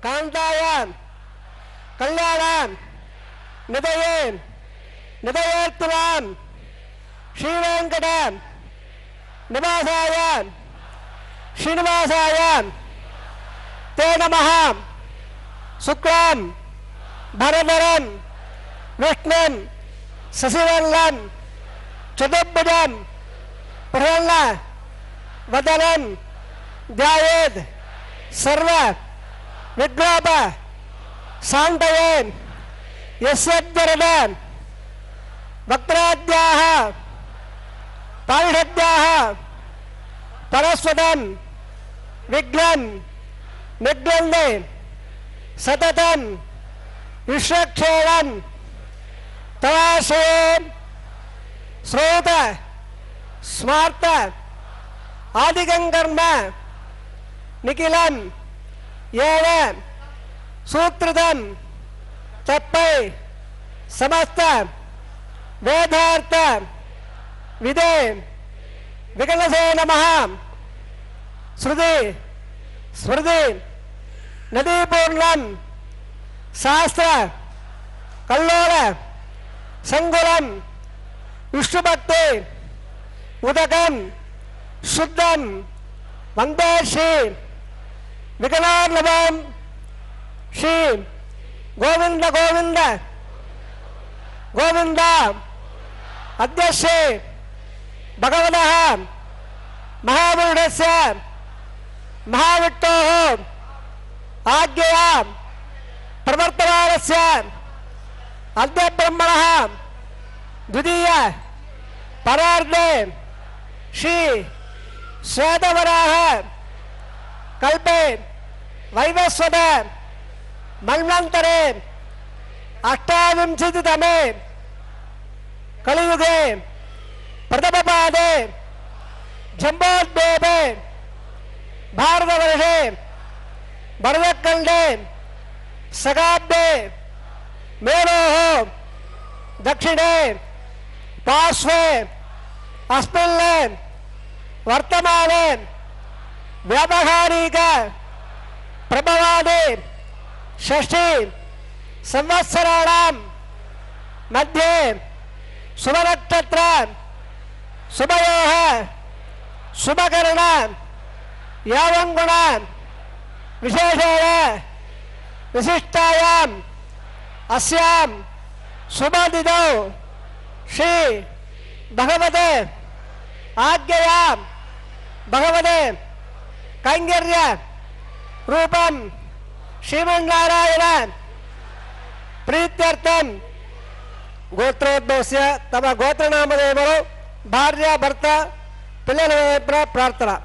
कांतायां कल्याणां निधये निधयेत्तुलां श्रीवेंकटां निवासायां श्रीनिवासायां ते नमः। शुक्लां भरधरं विष्णुं शशिवर्णं चतुर्भुजं प्रसन्न वदनं ध्यायेत् सर्व विघ्नोप शान्तये। यस्यद्वरदां वक्त्राद्याः पारिषद्याः परस्वतं विघ्नं निघ्नन्ते सततं विश्वक्षेणं तवाश्रये श्रोत स्मार्त आदिकं कर्म निखिलं येन सूत्रदं तप्पै समस्त वेदार्थ विदे विकलसे नमः। श्रुति स्मृति नदीपूर्णं शास्त्र कल्लोल संकुलं विष्णुभक्ति उदकं शुद्धं वंदे श्री विकलार्णवं श्री गोविंद गोविंद गोविंद अद्य श्री भगवतः महापुरुषस्य महाविष्णोः आज्ञया प्रवर्तमानस्य अद्य ब्रह्मणः द्वितीय परार्धे श्री श्वेतवराह कल्पे वैवस्वत मन्वन्तरे अष्टाविंशतितमे कलियुगे प्रथमपादे जम्बोद्भवे भारतवर्षे भरतखण्डे शकाब्दे मेरोः दक्षिणे पार्श्वे अस्मिन् वर्तमाने व्यावहारिक प्रभवादि षष्ठी संवत्सराणां मध्ये शुभनक्षत्र शुभयोः शुभकरण यावं गुण विशेषेण विशिष्टायाम् अस्यां शुभतिथौ श्री भगवते आज्ञया भगवते कैंकर्य रूपं श्रीमन्नारायण प्रीत्यर्थं गोत्रोद्भवस्य तम गोत्रनामदेवरो भार्या भर्त पिल्लल प्रार्थना।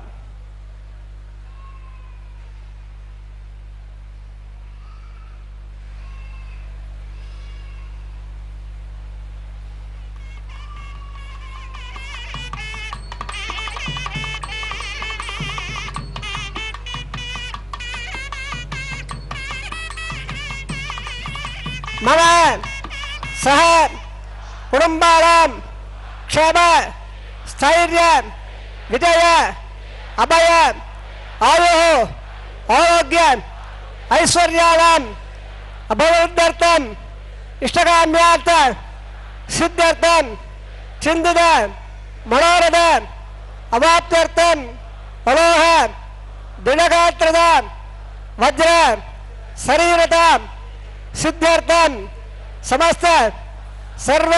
मम सह कुटुंबानां क्षेम स्थैर्य विजय अभय आयुः आरोग्य ऐश्वर्याणाम् अभवद्यर्थम् इष्टकाम्यार्थ सिद्ध्यर्थम् चिन्तित मनोरथ अवाप्त्यर्थम् अलोह दिनगात्रता वज्र शरीरता सिद्ध्यर्थं समस्त सर्व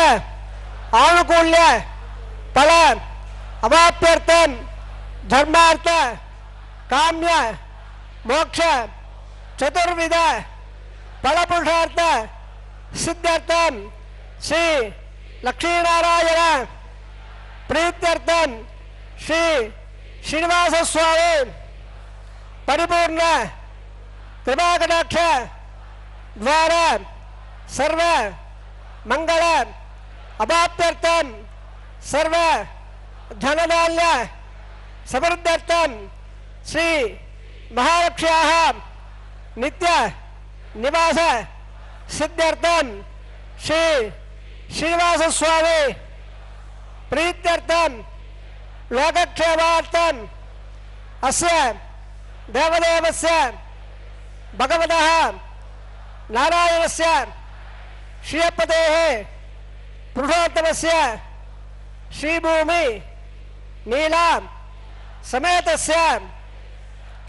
आनुकूल्य फल अवाप्यर्थं धर्मार्थ काम्य मोक्ष चतुर्विध फलपुरुषार्थ सिद्ध्यर्थं श्री लक्ष्मीनारायण प्रीत्यर्थं श्री श्रीनिवास स्वामी परिपूर्ण कृपाकटाक्ष द्वारा सर्व मंगल अवाप्त्यर्थं सर्व धनधान्य समृद्धर्थं श्री महालक्ष्म्याः नित्य निवास सिद्ध्यर्थं श्री श्रीनिवास स्वामी प्रीत्यर्थं लोकक्षेमार्थं अस्य देवदेवस्य भगवतः नारायणस्य श्रियपतेः पुरुषोत्तमस्य श्रीभूमि नीला समेतस्य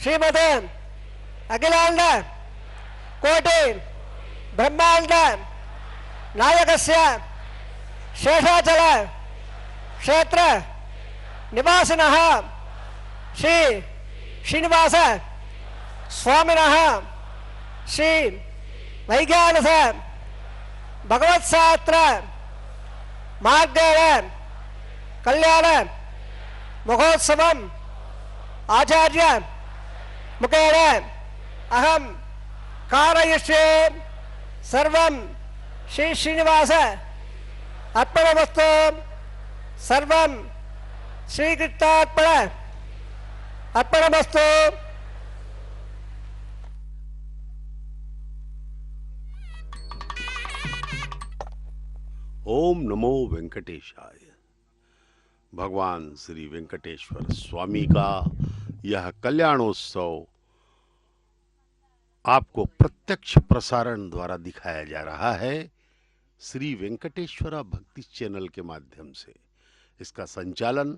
श्रीमते अखिलांड कोटि ब्रह्मांड नायकस्य शेषाचल क्षेत्र निवासिनः श्री श्रीनिवास स्वामिनः श्री वैज्ञानिक भगवत्शास्त्र मार्गेण कल्याण महोत्सव आचार्य मुखेन अहम कारयिष्ये सर्वं श्री श्रीनिवास अर्पणमस्तु सर्वं श्रीकृष्णार्पण अर्पणमस्तु। ओम नमो वेंकटेशाय। भगवान श्री वेंकटेश्वर स्वामी का यह कल्याणोत्सव आपको प्रत्यक्ष प्रसारण द्वारा दिखाया जा रहा है श्री वेंकटेश्वरा भक्ति चैनल के माध्यम से। इसका संचालन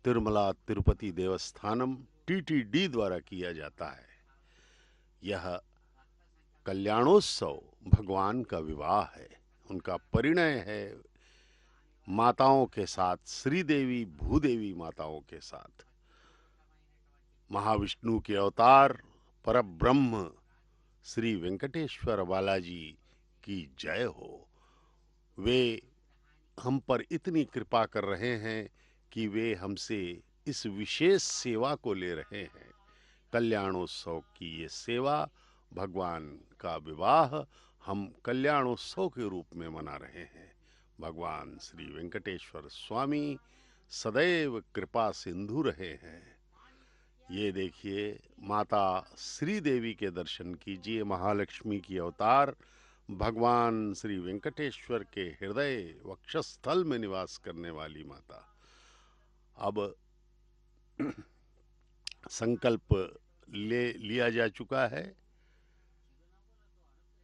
तिरुमला तिरुपति देवस्थानम TTD द्वारा किया जाता है। यह कल्याणोत्सव भगवान का विवाह है, उनका परिणय है माताओं के साथ, श्रीदेवी भूदेवी माताओं के साथ। महाविष्णु के अवतार परब्रह्म श्री वेंकटेश्वर बालाजी की जय हो। वे हम पर इतनी कृपा कर रहे हैं कि वे हमसे इस विशेष सेवा को ले रहे हैं। कल्याणोत्सव की ये सेवा, भगवान का विवाह हम कल्याणोत्सव के रूप में मना रहे हैं। भगवान श्री वेंकटेश्वर स्वामी सदैव कृपा सिंधु रहे हैं। ये देखिए, माता श्री देवी के दर्शन कीजिए। महालक्ष्मी की अवतार भगवान श्री वेंकटेश्वर के हृदय वक्षस्थल में निवास करने वाली माता। अब संकल्प ले लिया जा चुका है।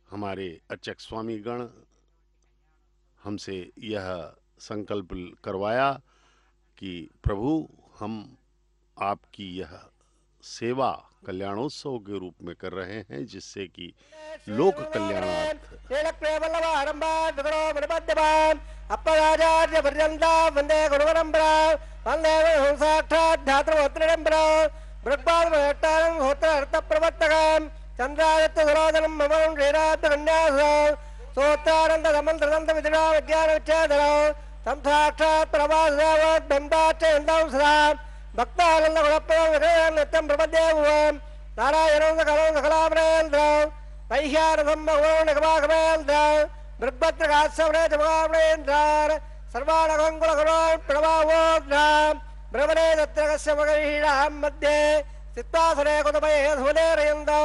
हमारे अर्चक स्वामी गण हमसे यह संकल्प करवाया कि प्रभु, हम आपकी यह सेवा कल्याणोत्सव के रूप में कर रहे हैं, जिससे कि लोक कल्याणार्थ चंद्रादित्य सुरोधनम ममं श्रीरात कन्यासो सोत्तानंद समंत्रदंत विद्या विज्ञान विच्छेदनो तम साक्षात् प्रभासदेवत् बिंबाच्च इंदं सदा भक्तानंद गुणप्रदं विग्रहं नित्यं प्रपद्येभुवं नारायणं सकलं सकलामरेन्द्रं वैश्यारथं भगवान् निगमागमेन्द्रं मृग्भद्रकाश्यवने जमगामरेन्द्रान् सर्वाणगङ्कुलगुणान् प्रणमावोद्रां ब्रह्मणे दत्रकस्य मगरीणां मध्ये चित्तासने कुतुमये धुलेरयन्दौ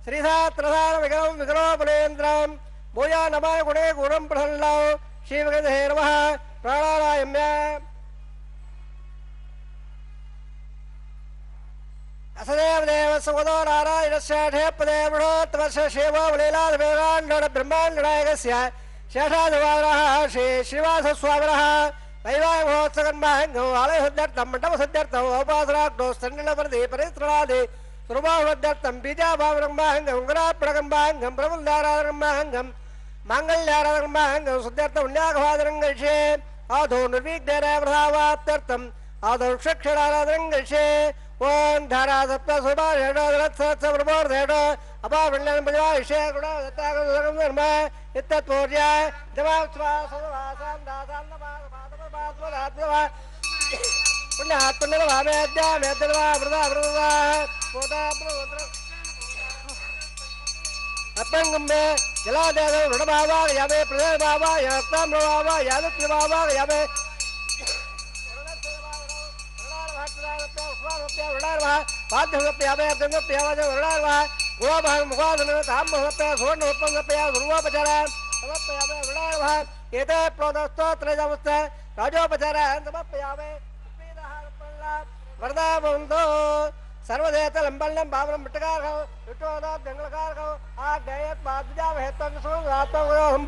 श्रीसात्रसार विग्रहं विग्रहोपलेन्द्रं भूया नमाय गुणे गुणं प्रसन्नौ श्रीविग्रहे नमः। प्राणायाम्य असदेव देव सुगतो नारायणस्य ठेपदे बृहत्तमस्य शिवो लीलाधवेगाण्डो ब्रह्माण्डनायकस्य शेषाधिवारः श्री श्रीवासस्वामिनः वैवाहिमहोत्सवन्माहङ्गौ आलयशुद्ध्यर्थं मण्डपशुद्ध्यर्थं औपासनाग्नौ स्तण्डलप्रति परिस्त्रणादि स्वरूपाशुद्ध्यर्थं बीजाभावनम्माहङ्गं उङ्गरार्पणकम्माहङ्गं प्रबुद्धाराधनम्माहङ्गं माङ्गल्याराधनम्माहङ्गं शुद्ध्यर्थं पुण्याघवादनं गृह्ये आदौ निर्विघ्नेन प्रभावाप्त्यर्थम् आदौ शिक्षणाराधनं गृह्ये ओम धारा सप्त सुभाषेण रत्सहस्र प्रबोधेण अपावृण्यं प्रजाविषे गुणदत्तागं धर्म इत्तत्पूर्याय जवास्वा सवासां दासां नमात्मपादपात्मदात्मवा पुण्यहात्मनिर्भावेद्यामेद्यवा वृदा वृदा पोता प्रवृत्र अपंगम्बे जलादेव ऋणभावा यावे प्रदेभावा यास्तां भावा यादुत्यभावा यावे सर्वदेत लंबल्यम बाबरम बिटकार हो विटोदा दंगलकार हो आ गयत बादजा हेतन सो रातो हम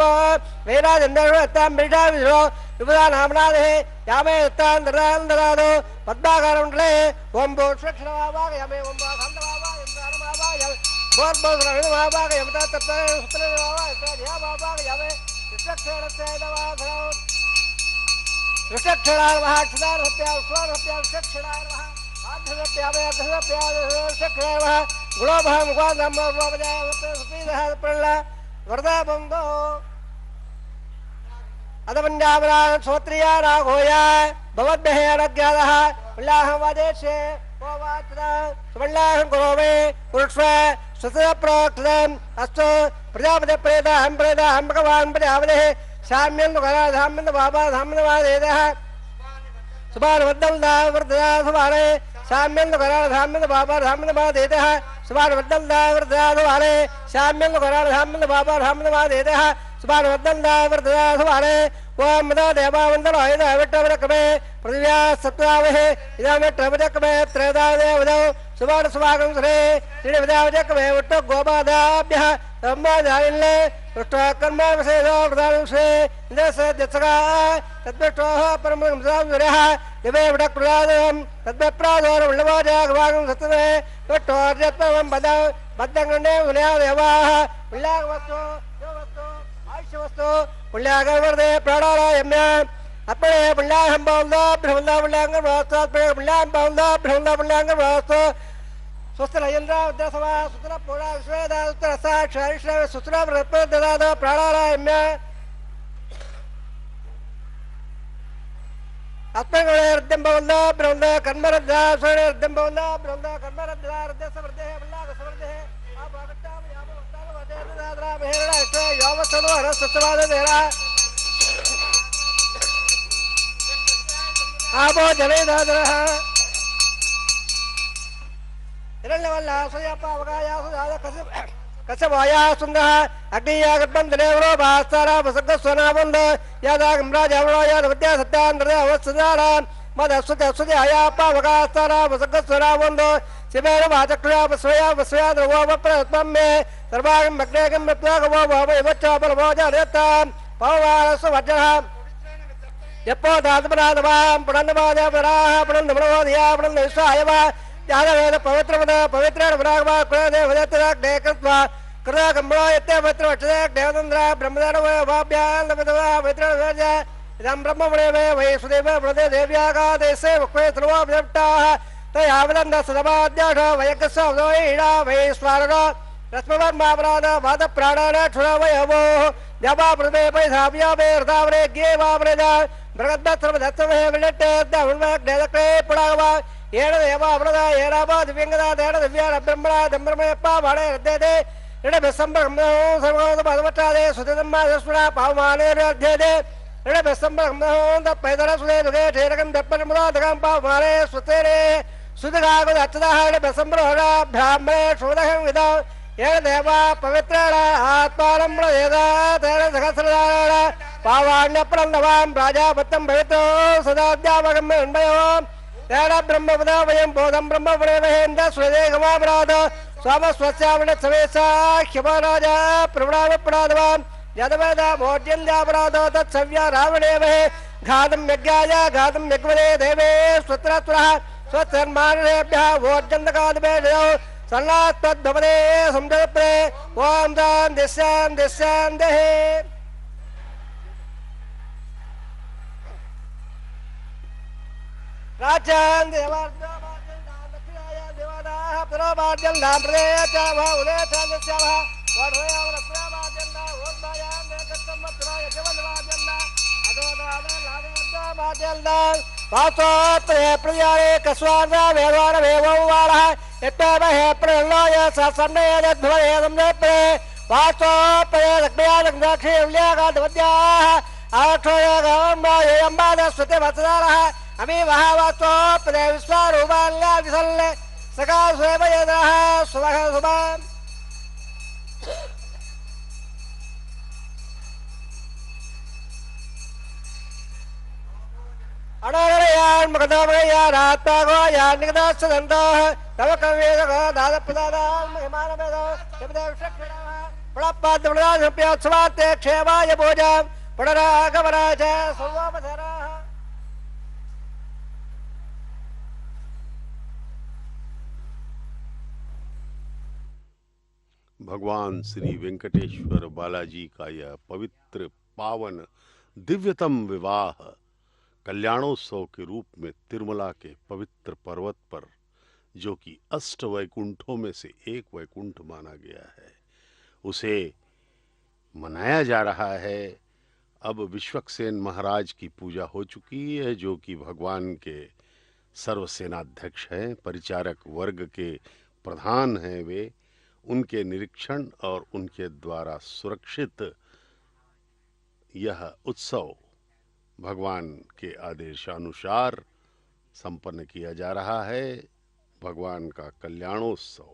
वेरा जंदर तम बिटा विरो विदा नामना दे यामे तन दरान दरादो पद्माकार उंडले ओम बो शिक्षण बाबा यामे ओम बा खंड बाबा इंद्र बाबा या बोर बोर रण बाबा यमता तत्व सुत्र बाबा या बाबा यामे शिक्षण से दवा धरो शिक्षण वहा क्षदार हत्या स्वर हत्या शिक्षण वहा वरदा बंदो अदमन्यावरा श्रोत्रिया राघोया भवद्भ्यः अनज्ञातः उल्लाहवादेशे वाचना सुवल्लाहं करोमि पुरुष सुतः प्रोक्तम् अस्तु प्रजापति प्रेता हम भगवान् प्रजापतिः साम्यं धाम्यं बाबा धाम्यं वादेदः सुभान वद्दल दा वरदा सुभाने साम्यं करार धाम्यं बाबा धाम्यं वादेदः सुभान वद्दल दा वरदा सुभाने साम्यं करार धाम्यं बाबा धाम्यं वादेदः सुभान वद्दल दा वरदा सुभाने ओम मदा देवा वंदन आयद विट्टवरकमे पृथिव्या सत्वावहे इदं विट्टवरकमे त्रयदा देवदौ सुभान सुभागं श्री श्री विद्यावजकमे विट्ट गोपादाभ्यः सम्मादायिल्ले कर्म विशेषो प्रधान से इंद्रसे दत्सका तद्विष्टोः परमं सावरः दिवे विडक्प्रदादं तद्विप्रादोर उल्लवाजागवागं सत्वे विट्टोर्यत्वं बद बद्धंगणे उन्यादेवाः उल्लागवस्तु योवस्तु आयुष्यवस्तु उल्लागवर्दे प्राणायाम्य अपने उल्लाहं बावला ब्रह्मला उल्लांगं वास्तु उल्लाहं बावला ब्रह्मला उल्लांगं वास्तु स्वस्त्र यंद्र उद्रसवा सुत्र पूरा विश्वेदा उत्तर साक्षारिश्व सुत्र व्रत ददाद प्राणायाम्य आत्मगुणे रद्दं भवन्दा ब्रह्मद कर्मरद्दा स्वणे रद्दं भवन्दा ब्रह्मद कर्मरद्दा रद्दस वर्धे उल्लास वर्धे आभागताम यामवस्तान वदे ददाद्रा मेहरा इष्ट यावस्तनो हरसत्वाद देरा आबो जले दादरः कसवाया सुंदर अग्नियागबंधनेवरो भास्तारा वसगस्वनाबंध यादागमराजावरो यादवत्या सत्यान्द्र अवत्सदारा मदस्वत्य आया पावगास्तारा वसगस्वनाबंध शिवेर वाचक्रिया वस्वया वस्वया द्रवो वप्रत्वं मे सर्वागं मग्नेगं मत्वागवो भववच्चा बलवोजारेता पाववासवज्रः यप्पो दातपरादवां पुनन्दवादवराः पुनन्दमनोदिया पुनन्दविश्वायवा यादवेद पवित्रवद पवित्रेण वरागवा कुलदेवदत्तदाग्ने कृत्वा कृतकम्बोयत्ते पवित्रवक्षदे देवतन्द्र ब्रह्मदेवभाभ्यान्दपदवा पवित्रेण वेद इदं ब्रह्ममुनेवे वै सुदेव वृदे देव्यागादेशे वक्वे सर्वोपदप्ताः तयावदन्द सदमाद्याढ वयकस्य उदोयीडा वै स्वारणो रश्मवर्मापराध वादप्राणान क्षुरवयवोः जपा पृथ्वे पैधाव्या वे हृदावरे ज्ञेवावरेद बृहद्दत्सर्वदत्तमहे विलट्टे दहुन्वग्नेदक्रे पुडागवा येण देवा अमृता येराबा दिव्यंगदा देण दिव्या ब्रह्मणा दम्ब्रह्मयप्पा भाणे रद्देदे ऋण विसंब्रह्मणो सर्वोद पदवट्टादे सुदिदम्मा दस्मणा पावमाने रद्देदे ऋण विसंब्रह्मणो तत्पैदर सुदे दुगे ठेरकं दप्परमुदा दगं पावमाने सुतेरे सुदगागो दच्चदाः ऋण विसंब्रह्मणा ब्राह्मणे शोदहं विदा येण देवा पवित्रेण आत्मानं प्रदेदा तेन सहस्रदारेण पावाण्यप्रन्दवां प्राजापत्यं भवितो सदाद्यावगम्य उन्मयो तेन ब्रह्मपदा वयं बोधं ब्रह्मपुरेमहेन्द्र स्वदेगमापराध स्वामस्वस्यावण सवेशा क्षमाराजा प्रवणावपराधवान् यद्वेदा भोज्यन्द्यापराधो तत्सव्या रावणेमहे घातं यज्ञाय घातं यज्ञवदे देवे स्वत्रत्वरः स्वधर्मानेभ्यः भोज्यन्दकादिभेदयो सन्नात्तद्भवदे संजप्रे ओं दां दिश्यां दिश्यां देहे राजन देवादाः पुरोबाद्यं धाम्प्रदेयचावः उदयचान्दस्यावः वढोयावरप्राबाद्यन्दा ओद्बायां देकत्तं मत्राय जवनवाद्यन्दा अदोदादलादेवदाबाद्यन्दा वासोत्रे प्रियारे कस्वार्दा वेदवान वेवौवारः यत्तमहे प्रहल्लाय ससन्नयद्भवेदं नेत्रे वासोत्रे लग्नयालग्नाक्षे उल्ल्यागाधवद्याः आक्षोयगाम्बायम्बादस्वते वत्सदारः अमी महावातो प्रदे विश्वारूपाल्या विसल्ले सका स्वयं सुभः सुभाम् अनगरयान् मगधमया रात्तागो यान्निगदास्सदन्तः तव कवेद दाद प्रदान महिमान वेद देवदेव शक्तिनाम प्रपाद प्रदान प्योत्सवाते क्षेमाय भोजा पडरागवराज सर्वोपधरा। भगवान श्री वेंकटेश्वर बालाजी का यह पवित्र पावन दिव्यतम विवाह कल्याणोत्सव के रूप में तिरुमला के पवित्र पर्वत पर, जो कि अष्ट वैकुंठों में से एक वैकुंठ माना गया है, उसे मनाया जा रहा है। अब विश्वक्सेन महाराज की पूजा हो चुकी है, जो कि भगवान के सर्वसेनाध्यक्ष हैं, परिचारक वर्ग के प्रधान हैं। वे उनके निरीक्षण और उनके द्वारा सुरक्षित यह उत्सव भगवान के आदेशानुसार संपन्न किया जा रहा है। भगवान का कल्याणोत्सव,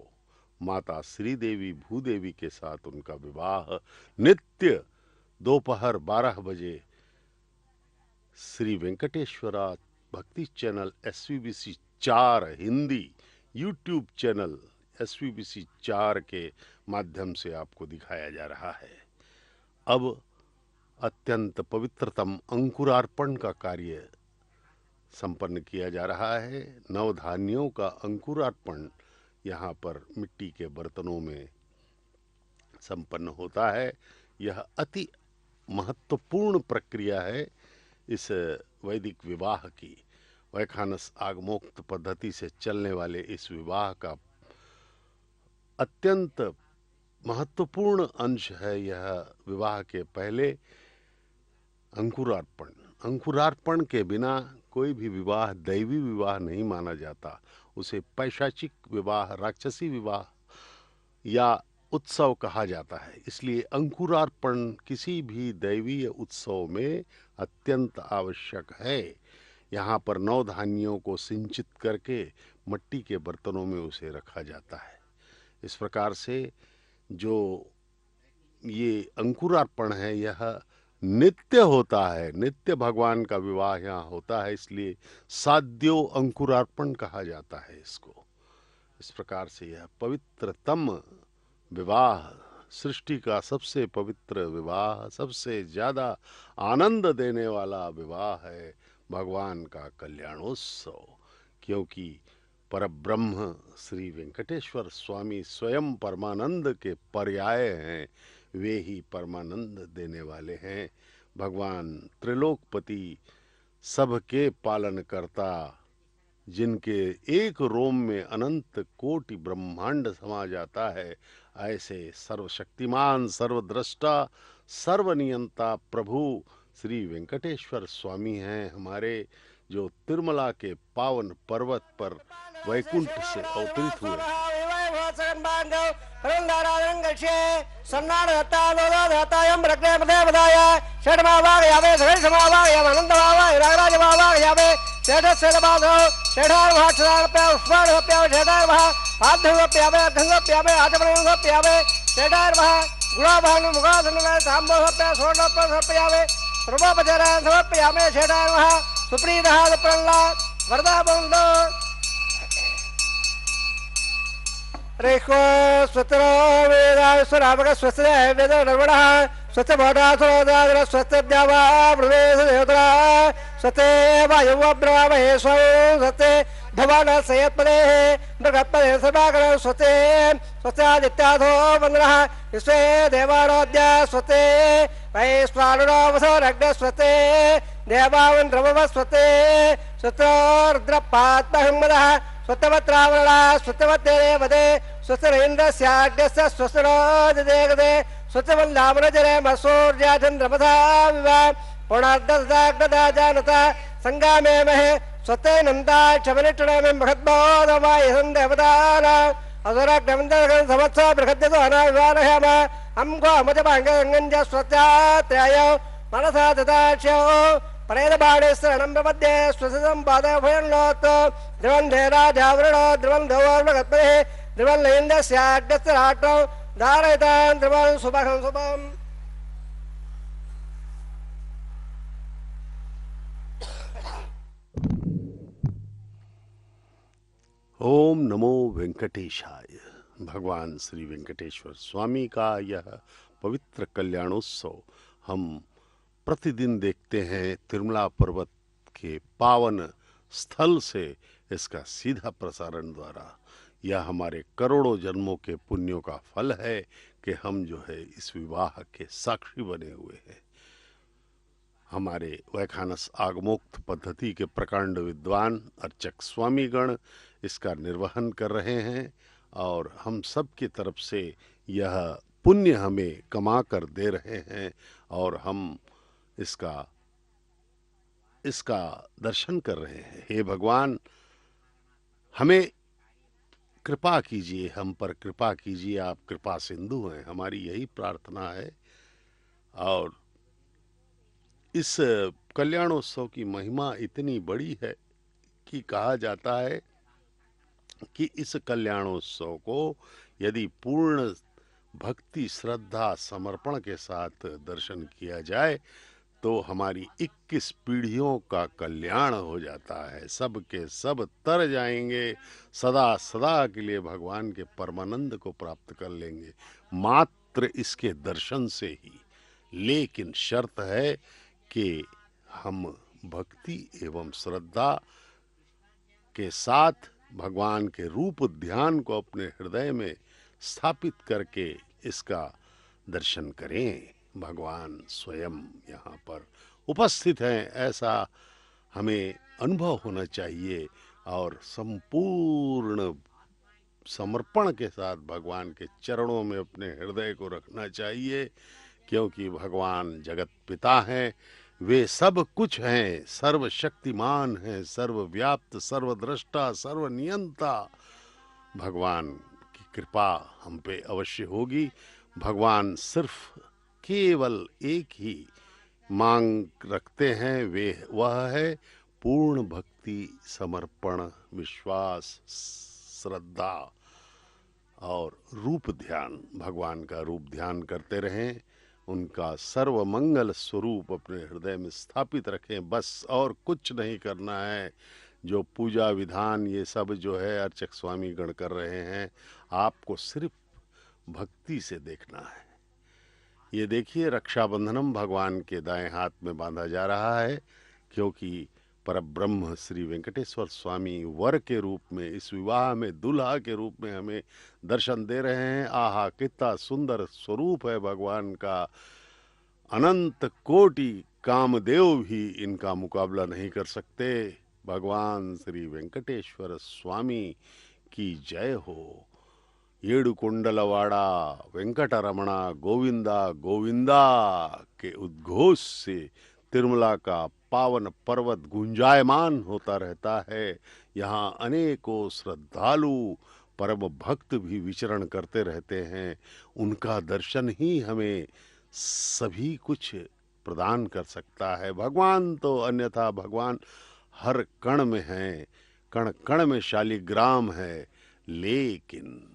माता श्रीदेवी भूदेवी के साथ उनका विवाह नित्य दोपहर 12 बजे श्री वेंकटेश्वरा भक्ति channel SVBC 4 Hindi YouTube channel SVBC 4 के माध्यम से आपको दिखाया जा रहा है। अब अत्यंत पवित्रतम अंकुरार्पण का कार्य संपन्न किया जा रहा है। नवधान्यों का अंकुरार्पण यहाँ पर मिट्टी के बर्तनों में संपन्न होता है। यह अति महत्वपूर्ण प्रक्रिया है इस वैदिक विवाह की। वैखानस आगमोक्त पद्धति से चलने वाले इस विवाह का अत्यंत महत्वपूर्ण अंश है यह विवाह के पहले अंकुरार्पण। अंकुरार्पण के बिना कोई भी विवाह दैवी विवाह नहीं माना जाता। उसे पैशाचिक विवाह, राक्षसी विवाह या उत्सव कहा जाता है। इसलिए अंकुरार्पण किसी भी दैवीय उत्सव में अत्यंत आवश्यक है। यहाँ पर नवधान्यों को सिंचित करके मिट्टी के बर्तनों में उसे रखा जाता है। इस प्रकार से जो ये अंकुरार्पण है यह नित्य होता है। नित्य भगवान का विवाह यहाँ होता है, इसलिए साध्यो अंकुरार्पण कहा जाता है इसको। इस प्रकार से यह पवित्रतम विवाह, सृष्टि का सबसे पवित्र विवाह, सबसे ज्यादा आनंद देने वाला विवाह है भगवान का कल्याणोत्सव। क्योंकि परब्रह्म श्री वेंकटेश्वर स्वामी स्वयं परमानंद के पर्याय हैं, वे ही परमानंद देने वाले हैं। भगवान त्रिलोकपति, सबके पालन करता, जिनके एक रोम में अनंत कोटि ब्रह्मांड समा जाता है, ऐसे सर्वशक्तिमान, सर्वद्रष्टा, सर्वनियंता प्रभु श्री वेंकटेश्वर स्वामी हैं हमारे, जो तिरुमला के पावन पर्वत पर वैकुंठ से अवतरित हुए। रेखो स्वत्र वेदाय स्वरामक स्वस्य वेद नर्मणः स्वस्य भोडासुरोदाग्र स्वस्य ज्ञावा प्रवेश देवतरा स्वते वायुवब्रह्महे स्वो स्वते भवान सयत्पदे मृगत्पदे सभाकर स्वते स्वस्यादित्याधो वन्द्रः विश्वे देवारोद्य स्वते वैश्वानुरोवसोरग्न स्वते देवावन् द्रवव स्वते स्वतो रुद्रपात्महम्मदः स्वतवत्रावरणा स्वतवत्तेरे वदे स्वस्तिरेन्द्रस्याग्नस्य स्वस्तिरोदिदेगदे स्वस्तिवल्लामरजरे मसूर्याचन्द्रमथा विवा पुणार्धदाग्नदा जानता संगामे महे स्वते नन्दा क्षमनिष्ठुरमे महद्बोधमाय सन्देवताना असुराग्नमन्दगं समत्सो बृहद्यतो अनाविवारयाम अम्गो अमजभाङ्गङ्गञ्ज स्वस्यात्रयो मनसा ददाक्ष्यो परेदबाणेश्वरणं प्रपद्ये स्वसं पादभयन्नोत् ध्रुवन्धे राजावृणो ध्रुवं धौर्वगत्पदे ध्रुवं लयेन्द्रस्याग्नस्य राट्रौ धारयितान् ध्रुवं शुभं शुभम्। ओम नमो वेंकटेशाय। भगवान श्री वेंकटेश्वर स्वामी का यह पवित्र कल्याणोत्सव हम प्रतिदिन देखते हैं तिरुमला पर्वत के पावन स्थल से इसका सीधा प्रसारण द्वारा। यह हमारे करोड़ों जन्मों के पुण्यों का फल है कि हम जो है इस विवाह के साक्षी बने हुए हैं। हमारे वैखानस आगमोक्त पद्धति के प्रकांड विद्वान अर्चक स्वामीगण इसका निर्वहन कर रहे हैं और हम सब की तरफ से यह पुण्य हमें कमा कर दे रहे हैं और हम इसका दर्शन कर रहे हैं। हे भगवान, हमें कृपा कीजिए, हम पर कृपा कीजिए, आप कृपा सिंधु हैं, हमारी यही प्रार्थना है। और इस कल्याणोत्सव की महिमा इतनी बड़ी है कि कहा जाता है कि इस कल्याणोत्सव को यदि पूर्ण भक्ति, श्रद्धा, समर्पण के साथ दर्शन किया जाए तो हमारी 21 पीढ़ियों का कल्याण हो जाता है। सब के सब तर जाएंगे, सदा सदा के लिए भगवान के परमानंद को प्राप्त कर लेंगे मात्र इसके दर्शन से ही। लेकिन शर्त है कि हम भक्ति एवं श्रद्धा के साथ भगवान के रूप ध्यान को अपने हृदय में स्थापित करके इसका दर्शन करें। भगवान स्वयं यहाँ पर उपस्थित हैं, ऐसा हमें अनुभव होना चाहिए और संपूर्ण समर्पण के साथ भगवान के चरणों में अपने हृदय को रखना चाहिए, क्योंकि भगवान जगत पिता हैं, वे सब कुछ हैं, सर्वशक्तिमान हैं, सर्वव्याप्त, सर्वद्रष्टा, सर्वनियंता। भगवान की कृपा हम पे अवश्य होगी। भगवान सिर्फ केवल एक ही मांग रखते हैं, वह है पूर्ण भक्ति, समर्पण, विश्वास, श्रद्धा और रूप ध्यान। भगवान का रूप ध्यान करते रहें, उनका सर्वमंगल स्वरूप अपने हृदय में स्थापित रखें, बस और कुछ नहीं करना है। जो पूजा विधान ये सब जो है अर्चक स्वामी गण कर रहे हैं, आपको सिर्फ भक्ति से देखना है। ये देखिए, रक्षाबंधनम भगवान के दाएं हाथ में बांधा जा रहा है, क्योंकि परब्रह्म श्री वेंकटेश्वर स्वामी वर के रूप में इस विवाह में दूल्हा के रूप में हमें दर्शन दे रहे हैं। आहा, कितना सुंदर स्वरूप है भगवान का। अनंत कोटि कामदेव भी इनका मुकाबला नहीं कर सकते। भगवान श्री वेंकटेश्वर स्वामी की जय हो। येडुकोंडलवाड़ा वेंकटरमणा गोविंदा गोविंदा के उद्घोष से तिरुमला का पावन पर्वत गुंजायमान होता रहता है। यहाँ अनेकों श्रद्धालु परम भक्त भी विचरण करते रहते हैं। उनका दर्शन ही हमें सभी कुछ प्रदान कर सकता है। भगवान तो अन्यथा भगवान हर कण में हैं, कण कण में शालिग्राम है। लेकिन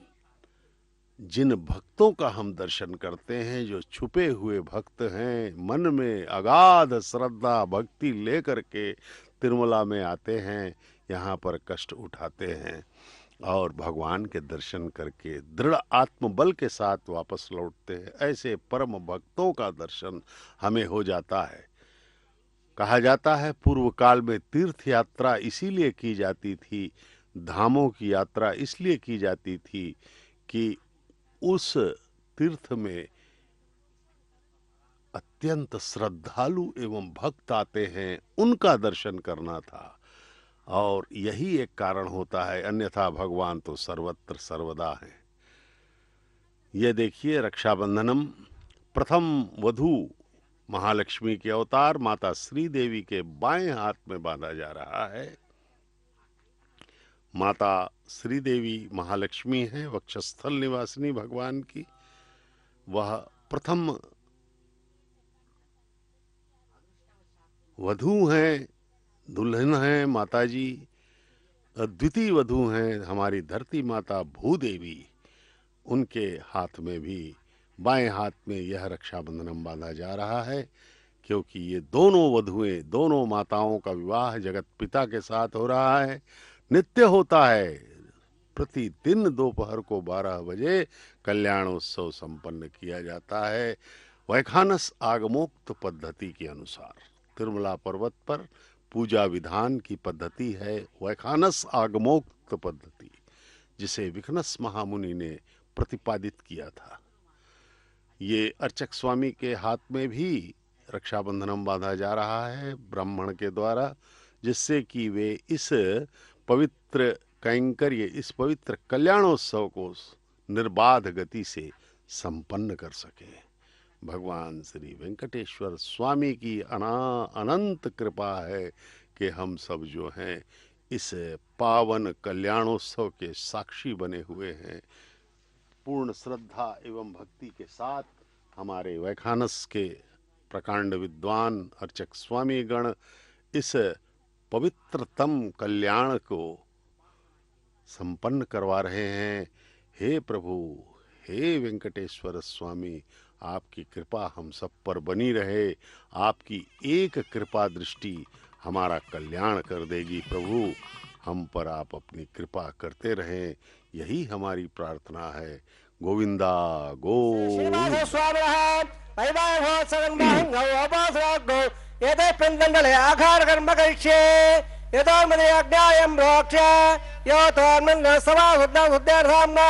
जिन भक्तों का हम दर्शन करते हैं, जो छुपे हुए भक्त हैं, मन में अगाध श्रद्धा भक्ति लेकर के तिरुमला में आते हैं, यहाँ पर कष्ट उठाते हैं और भगवान के दर्शन करके दृढ़ आत्मबल के साथ वापस लौटते हैं, ऐसे परम भक्तों का दर्शन हमें हो जाता है। कहा जाता है पूर्व काल में तीर्थ यात्रा इसीलिए की जाती थी, धामों की यात्रा इसलिए की जाती थी कि उस तीर्थ में अत्यंत श्रद्धालु एवं भक्त आते हैं, उनका दर्शन करना था। और यही एक कारण होता है, अन्यथा भगवान तो सर्वत्र सर्वदा है। ये देखिए, रक्षाबंधनम प्रथम वधू महालक्ष्मी के अवतार माता श्री देवी के बाएं हाथ में बांधा जा रहा है। माता श्री देवी महालक्ष्मी हैं, वक्षस्थल निवासिनी भगवान की। वह प्रथम वधू हैं, दुल्हन हैं माताजी। द्वितीय वधू हैं हमारी धरती माता भूदेवी। उनके हाथ में भी, बाएं हाथ में यह रक्षाबंधनम बांधा जा रहा है, क्योंकि ये दोनों वधुएं, दोनों माताओं का विवाह जगत पिता के साथ हो रहा है। नित्य होता है, प्रतिदिन दोपहर को 12 बजे कल्याणोत्सव संपन्न किया जाता है वैखानस आगमोक्त पद्धति के अनुसार। तिरुमला पर्वत पर पूजा विधान की पद्धति है वैखानस आगमोक्त पद्धति, जिसे विघ्नस महामुनि ने प्रतिपादित किया था। ये अर्चक स्वामी के हाथ में भी रक्षाबंधनम बांधा जा रहा है ब्राह्मण के द्वारा, जिससे कि वे इस पवित्र कैंकर्य, इस पवित्र कल्याणोत्सव को निर्बाध गति से संपन्न कर सके। भगवान श्री वेंकटेश्वर स्वामी की अनंत कृपा है कि हम सब जो हैं इस पावन कल्याणोत्सव के साक्षी बने हुए हैं। पूर्ण श्रद्धा एवं भक्ति के साथ हमारे वैखानस के प्रकांड विद्वान अर्चक स्वामी गण इस पवित्रतम कल्याण को संपन्न करवा रहे हैं। हे प्रभु, हे वेंकटेश्वर स्वामी, आपकी कृपा हम सब पर बनी रहे। आपकी एक कृपा दृष्टि हमारा कल्याण कर देगी। प्रभु, हम पर आप अपनी कृपा करते रहें, यही हमारी प्रार्थना है। गोविंदा गोविंद। आघार कर्म करिष्ये यतो मदे अज्ञायं प्रोक्ष यो तोर्मन् सवा शुद्धार्थाम्ना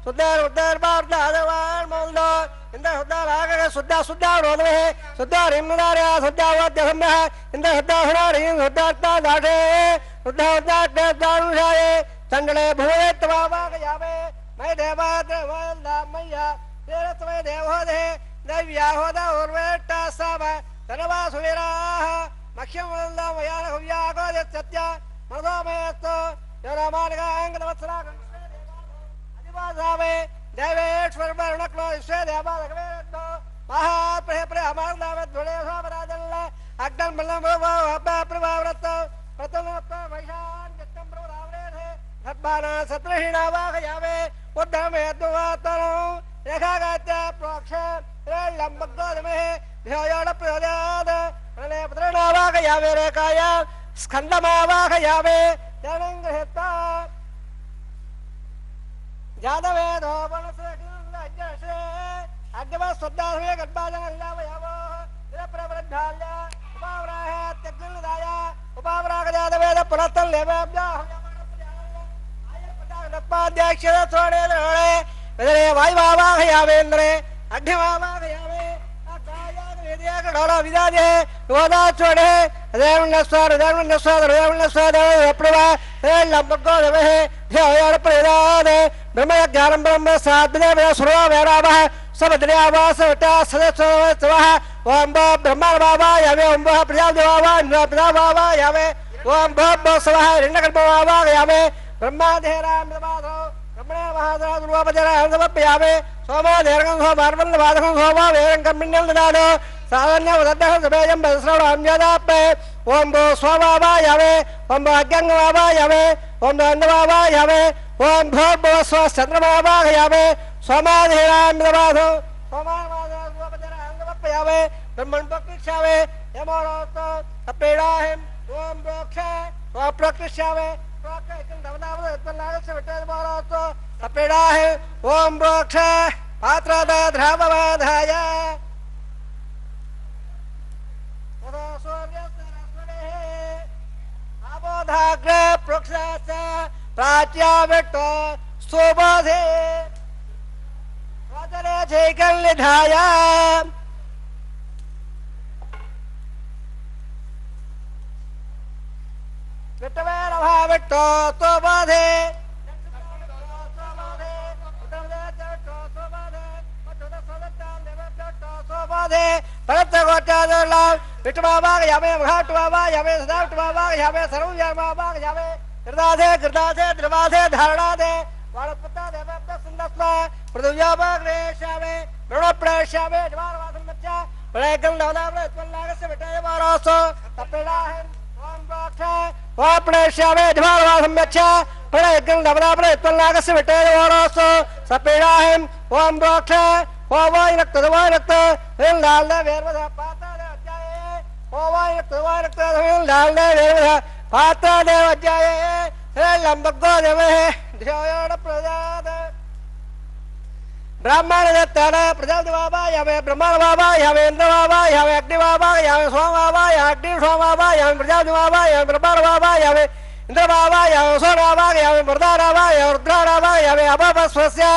शुद्धार्वार्धादवान् मोल्लो इंद्र शुद्धारागः शुद्धारोधवे शुद्धारिम्नार्या शुद्धावद्यसम्यः इंद्र शुद्धाहुणारिं शुद्धार्तादाशे शुद्धावद्दानुषाये चण्डले भुवे तवावागयावे मयि देवाद्रवल्लामय्या तेरस्मै देवोदे दैव्याहोदा उर्वेट्टासाव तनवासुवीराः मख्यं वल्लामयानहुव्यागोदत्सत्य मनोमयस्तु योरामार्गाङ्गवत्सरागंस्वेदेवादिवासावे देवेश्वरवर्णक्लो विश्वेदेवादगवेरत्तो महाप्रहप्रहमार्दावद्वुडेशापराजल्ल अग्नम्बल्लम्भवाप्रभावरत्तो प्रतनत्तो वैशान् चित्तं प्रवरावरेधे धर्माना सत्रहीणावाहयावे उद्धमेद्वातनो रेखागात्य प्रोक्ष लम्बगोदमेः ध्यायाडप्रयोदाद प्रलयपत्रणावाहयावे रेखाय स्कन्दमावाहयावे जनङ्गृहीत्वा जातवेदो वनसृजनश्रे अग्निवस्वद्दासवे गर्भाजनल्लावयावो निरप्रवृद्धाल्य उपावराहेत्यग्निदाय उपावरागजातवेद पुनस्तल्लेवाभ्याहयावोपाध्याक्षरस्वणेन्द्रे वेदने वायुवावाहयावेन्द्रे अग्निवावाहयावे विदाजे योदाचोड़े देवनस्वार प्रभा लंबगोदवे ध्यायार प्रदाद ब्रह्म ज्ञानं ब्रह्म साधने सर्व वेदावः सबद्रयावास वटा सदस्वः ओम ब्रह्मा बाबा यावे ओम प्रजादेवा इंद्र प्रजाबाबा यावे ओम भवस्वः हिरण्यगर्भबाबा यावे ब्रह्माधेराम दवादो ब्रह्मणे महादरा दुर्वापजरा हरदवप्यावे सोमा देरगं सो बारवन्न बाधकं सोमा वेरं कम्मिन्नल ददानो साधन्य वदद्धः सभेजं बसराणां यदापे ओम भो स्वाबाबा यावे ओम भाग्यं बाबा यावे ओम दंडबाबा यावे ओम भो चंद्रबाबा यावे सोमाधेराम दवादो सोमा महादरा दुर्वापजरा हरदवप्यावे ब्रह्मण पक्षावे यमोरोतो तपेडाहं ओम प्रोक्ष स्वप्रकृष्यावे ओम प्रोक्ष पात्रदा ध्राववाधाय अबोधाग्र प्रोक्षाच प्राच्याविट्ट सोबाधे स्वदरे जैकल्निधाय विट्टवेर भाविट्टो तो बाधे परत गोचादला विट्टबाबा यावे घाटबाबा यावे सदाटबाबा यावे सर्वव्याबाबा यावे कृदाधे द्रवाधे धारणाधे वाळपत्ता देवप्त सुंदस्वा पृथ्व्याबा ग्रेशावे ऋणप्रेशावे द्वारवासं मच्चा प्रयगं नवदावले त्वल्लागस्य विटाय वारासो तपेडाहं ओम प्रोक्ष वाप्रेशावे द्वारवासं मच्चा प्रयगं नवदावले त्वल्लागस्य विटाय वारासो तपेडाहं ओम प्रोक्ष वाय रक्त लाल वेरवध पाता अध्याय वाय रक्त लाल वेरवध पाता अध्याय लंबगो देवे ध्यान प्रजाद ब्राह्मण दत्तान प्रजापति बाबा यावे ब्रह्मण बाबा यावे इंद्र बाबा यावे अग्नि बाबा यावे सोम बाबा यावे अग्नि सोम बाबा यावे प्रजापति बाबा यावे ब्रह्मण बाबा यावे इंद्र बाबा यावे सोम बाबा यावे प्रधान बाबा यावे रुद्र बाबा यावे अभवस्वस्य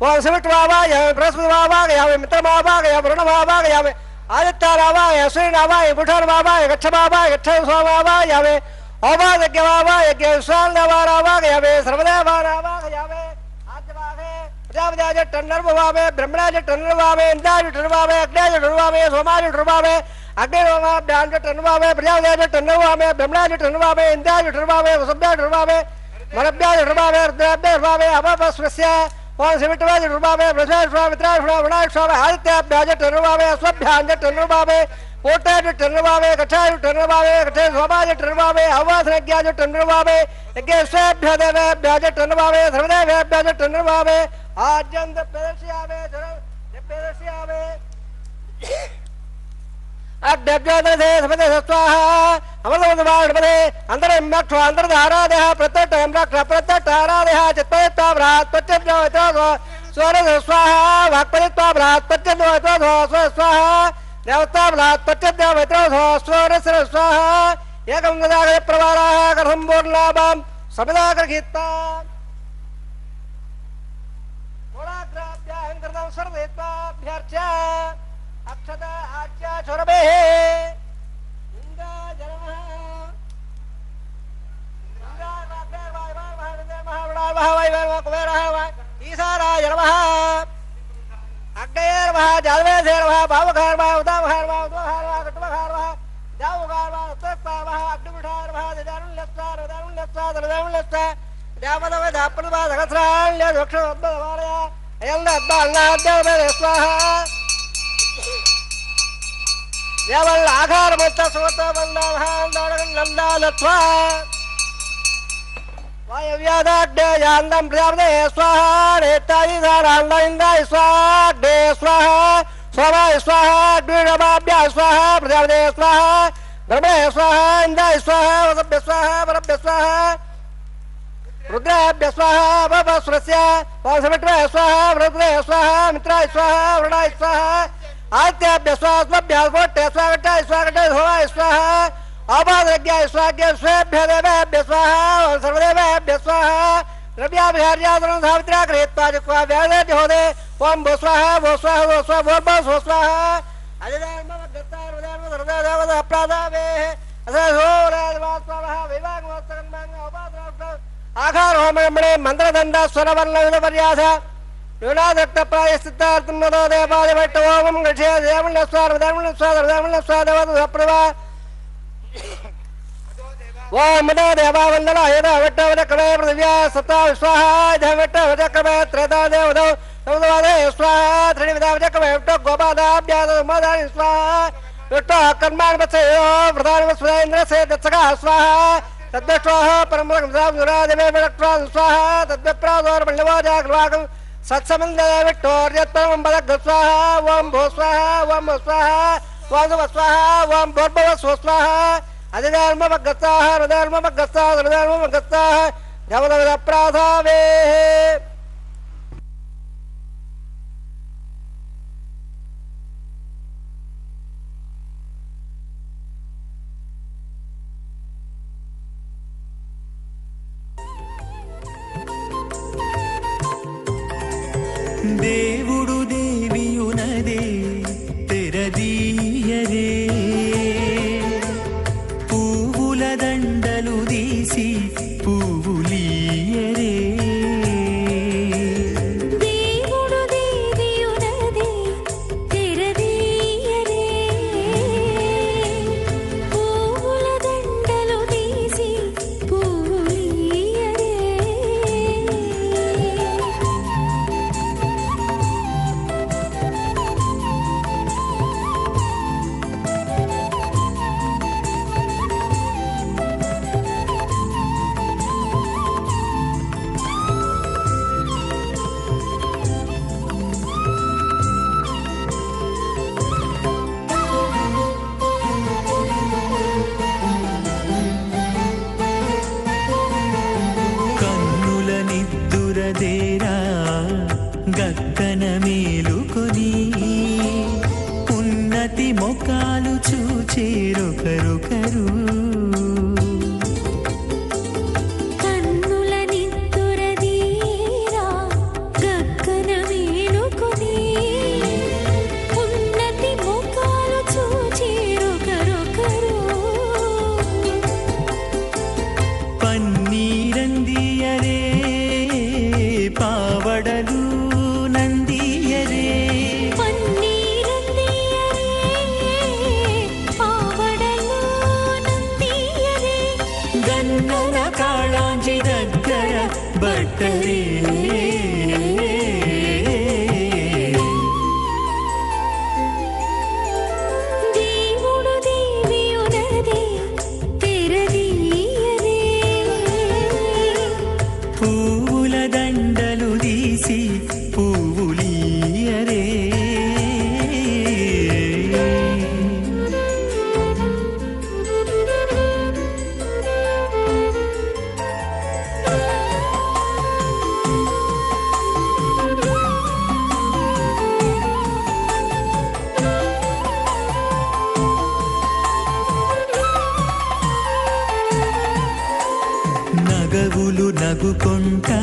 ओम शिविट बाबा यावे बृहस्पति बाबा यावे मित्र बाबा यावे वरुण बाबा यावे आदित्य बाबा यावे सूर्य बाबा यावे बुधन बाबा गच्छ बाबा गच्छ सोम बाबा यावे अबाध यज्ञ बाबा यज्ञ विशाल बाबा यावे सर्वदेव बाबा यावे प्रजापति टन्नर भावे ब्रह्मणाज टन्नर भावे इंद्राज टन्नर भावे अग्निज टन्नर भावे सोमाज टन्नर भावे अग्नि ब्राह्मण टन्नर भावे प्रजापति टन्नर भावे ब्रह्मणाज टन्नर भावे इंद्राज टन्नर भावे वसुभ्य टन्नर भावे मरभ्याज टन्नर भावे रुद्राभ्य भावे अभवस्वस्य ओम शिविटवाज टन्नर भावे बृहस्पति स्वामी मित्राज स्वामी वरुणाज स्वामी आदित्याभ्याज टन्नर भावे अश्वभ्याज टन्नर भावे कोटाज टन्नर भावे कठाज टन्नर भावे कठे सोमाज टन्नर भावे अवासनज्ञाज टन्नर भावे यज्ञेश्वभ्य देवेभ्याज टन्नर भावे सर्वदेवेभ्याज टन्नर भावे आजंद पेरसियावे पेरसियावे अड्डब्जोदे समदे स्वाहा अमलवदवाणपदे अंतरम्यक्षो अंतरधारादेह प्रत्यक्षम्रक्ष प्रत्यक्षारादेह चित्तयत्वा भ्रात् प्रत्यक्षो स्वरस स्वाहा वाक्पदित्वा भ्रात् प्रत्यक्षो स्वाहा देवता भ्रात् प्रत्यक्षो स्वरस स्वाहा एकं गदागय प्रवाराः कथं पूर्णाभां समिदाग्रहीत्वा अक्षत आच्या छोरबे इंद्रा जन्म ईसारा जन्म अग्नयर्व जालवेशेर्व भावघर्व उदावघर्व उद्वघर्व कटुवघर्व जावघर्व उत्तरपाव अग्निमुठार्व ददारुल्लस्वार ददारुल्लस्वार ददारुल्लस्वार जावदव दापलवा दगस्राल्य दक्षोद्भवालय अयल्ल अद्बालनाद्यवदे स्वाहा यावल आघार मत्त सोत वंदभान दारगन नंदालत्वा वायव्यादाड्य यान्दं प्रजापते स्वाहा रेतायि धारान्द इंद्राय स्वाहा डे स्वाहा सोमाय स्वाहा द्विरवाभ्य स्वाहा प्रजापते स्वाहा ब्रह्मणे स्वाहा इंद्राय स्वाहा वसभ्य स्वाहा परभ्य स्वाहा रुद्राभ्य स्वाहा भवस्वस्य वासविट्वे स्वाहा रुद्रे स्वाहा मित्राय स्वाहा वरुणाय स्वाहा आदित्याभ्य स्वाहा स्वभ्य स्वोट्टे स्वागताय स्वागताय होवाय स्वाहा अबाधज्ञाय स्वाज्ञ स्वेभ्य देवेभ्य स्वाहा सर्वदेवेभ्य स्वाहा द्रव्याभिहार्यादनं सावित्र्या गृहीत्वा जिह्वा व्यादेभ्य होदे ओम भो स्वाहा भो स्वाहा भो स्वाहा भो भो भो स्वाहा अजदार्मवद्गत्तार्वदार्म सर्वदेवद अप्रादावे असहोराजवास्वाहा विवागमोत्तकन्मांग अबाधराष्ट्र आघार होमणे मंत्रदंड स्वरवर्ण विदपर्यास यूनादक्त प्रायश्चित्तार्थं नदो देवादिभट्ट ओम गृह्य देवन्नस्वार देवन्नस्वार देवन्नस्वार देवदप्रभा ओम मदो देवावन्दना यदा वट्टवदक्रमे पृथिव्या सत्ता स्वाहा धवट्ट वदक्रमे त्रेता देवदो समुदवादे स्वाहा त्रिविधावदक्रमे वट्ट गोपादाभ्याद मदानि स्वाहा वट्ट कर्माणि वत्सयो प्रधान वत्सवेन्द्र से दत्सका स्वाहा तद्दष्ट्वाः परमं साधुरादेवे विरक्त्वा स्वाहा तद्विप्रादोर बल्लवाजाग्रवागं सत्समन्दे विट्टोर्यत्परमं बलग् स्वाहा ओम भो स्वाहा ओम स्वाहा ओम स्वाहा ओम भोर्भव स्वाहा अधिधर्ममगत्ताः हृदयर्ममगत्ताः हृदयर्ममगत्ताः जवदविदप्राधावे దేవుడు దేవియునదే తెరదీయరే పువ్వుల దండలు తీసి పువ్వులీయరే దేవుడు దేవియునదే తెరదీయరే పువ్వుల దండలు తీసి పువ్వులీయరే ಪನ್ನೀರಂದಿಯರೇ ಪಾವಡಲು ನಂದಿಯರೇ పన్నీరందియరే పావడలు నందియరే గన్నన కాళాంజి దగ్గర బట్టరే దేవుడు దేవియునదే తెరదీయరే పూల దండలు తీసి పువ్వులీయరే నగవులు నగుకొంటా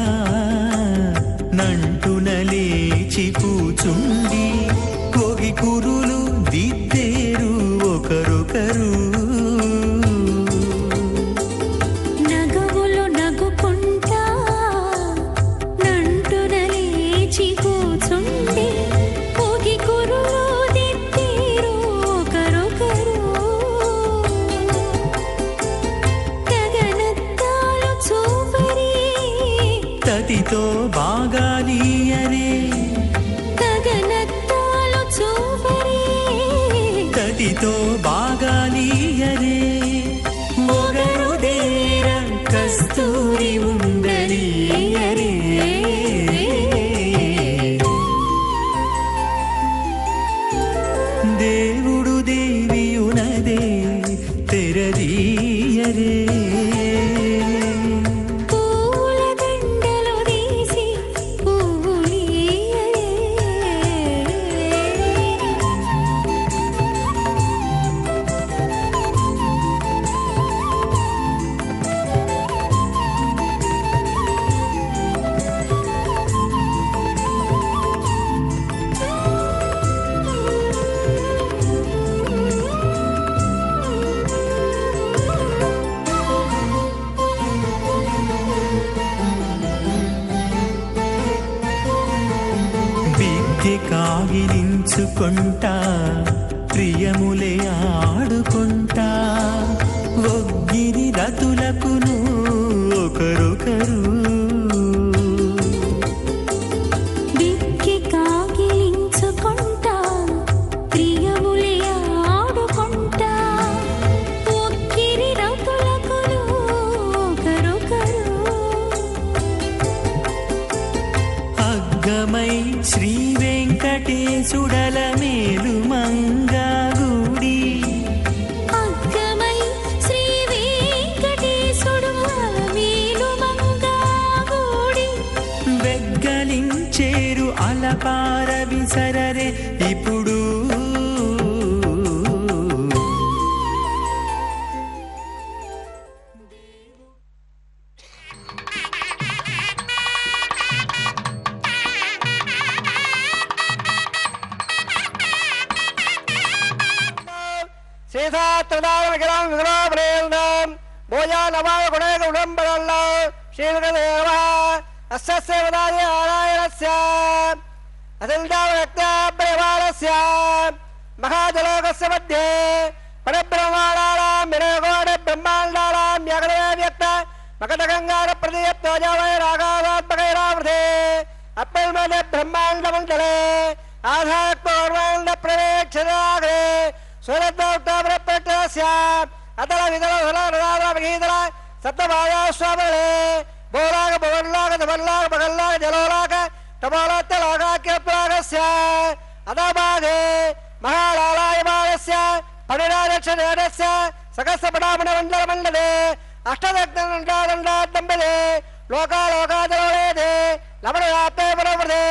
నంటున లేచి కూచుండి కోగి కురులు దిద్దేరు ఒకరొకరు నగవులు నగుకుంటా నంటున లేచి కూచుండి పోగి కురులు దిద్దేరు ఒకరొకరు గగనత్తాలు చూపరి తతితో బాగాలీయరే గగనత్తాలు చూపరి తతితో బాగాలీయరే మొగరు దేర కస్తూరి ఉండలీయరే దేవుడు దేవియునదే తెరదీయరే పూల దండలు తీసి పువ్వులీయరే విద్య కాగిలించుకుంటా ప్రియములే ఆడుకుంటా ఒగ్గిరి రతులకును ఒకరొకరు విక్కి కాగిలించుకుంటా ప్రియములే ఆడుకుంటా ఒక్కిరి రతులకును ఒకరొకరు అగ్గమై శ్రీ వెంకటేశుడల మేలు మంగాగుడి అగ్గమై శ్రీ వెంకటేశుడు మేలు మంగాగూడి వెగ్గలించేరు అలపార విసరరే ఇప్పుడు శ్రీసాత్రదారవిగ్రహం విగ్రహప్రేరణం భోజానవాయ గుణేక ఉడంబరల్లో శ్రీవిగదేవ అస్య సేవదాయ నారాయణస్య అతిల్దావక్త్యాబ్రవాళస్య మహాజలోకస్య మధ్యే పరబ్రహ్మాణానాం వినయకోటి బ్రహ్మాండానాం యగడే వ్యక్త మకటగంగార ప్రదీప్తోజావై రాగాదాత్మకైరావృతే అప్పల్మనే బ్రహ్మాండమండలే ఆధాత్మౌర్వాండ ప్రవేక్షణాగ్రే స్వరద్వౌక్తాబ్రపట్టస్య అతల విదల హుల విగీదల సప్తమాయాస్వామలే భోలాక భువన్లాక ధమన్లాక మగల్లాక జలోలాక తమోలాత్తలాకాక్యప్రాగస్య అదభాగే మహాలాలాయమానస్య పడిరాజక్షణేనస్య సకస్సపడామణమండలమండలే అష్టదగ్నండాదండాదంబలే లోకాలోకాదలోలేదే లవణయాప్తే పురవృదే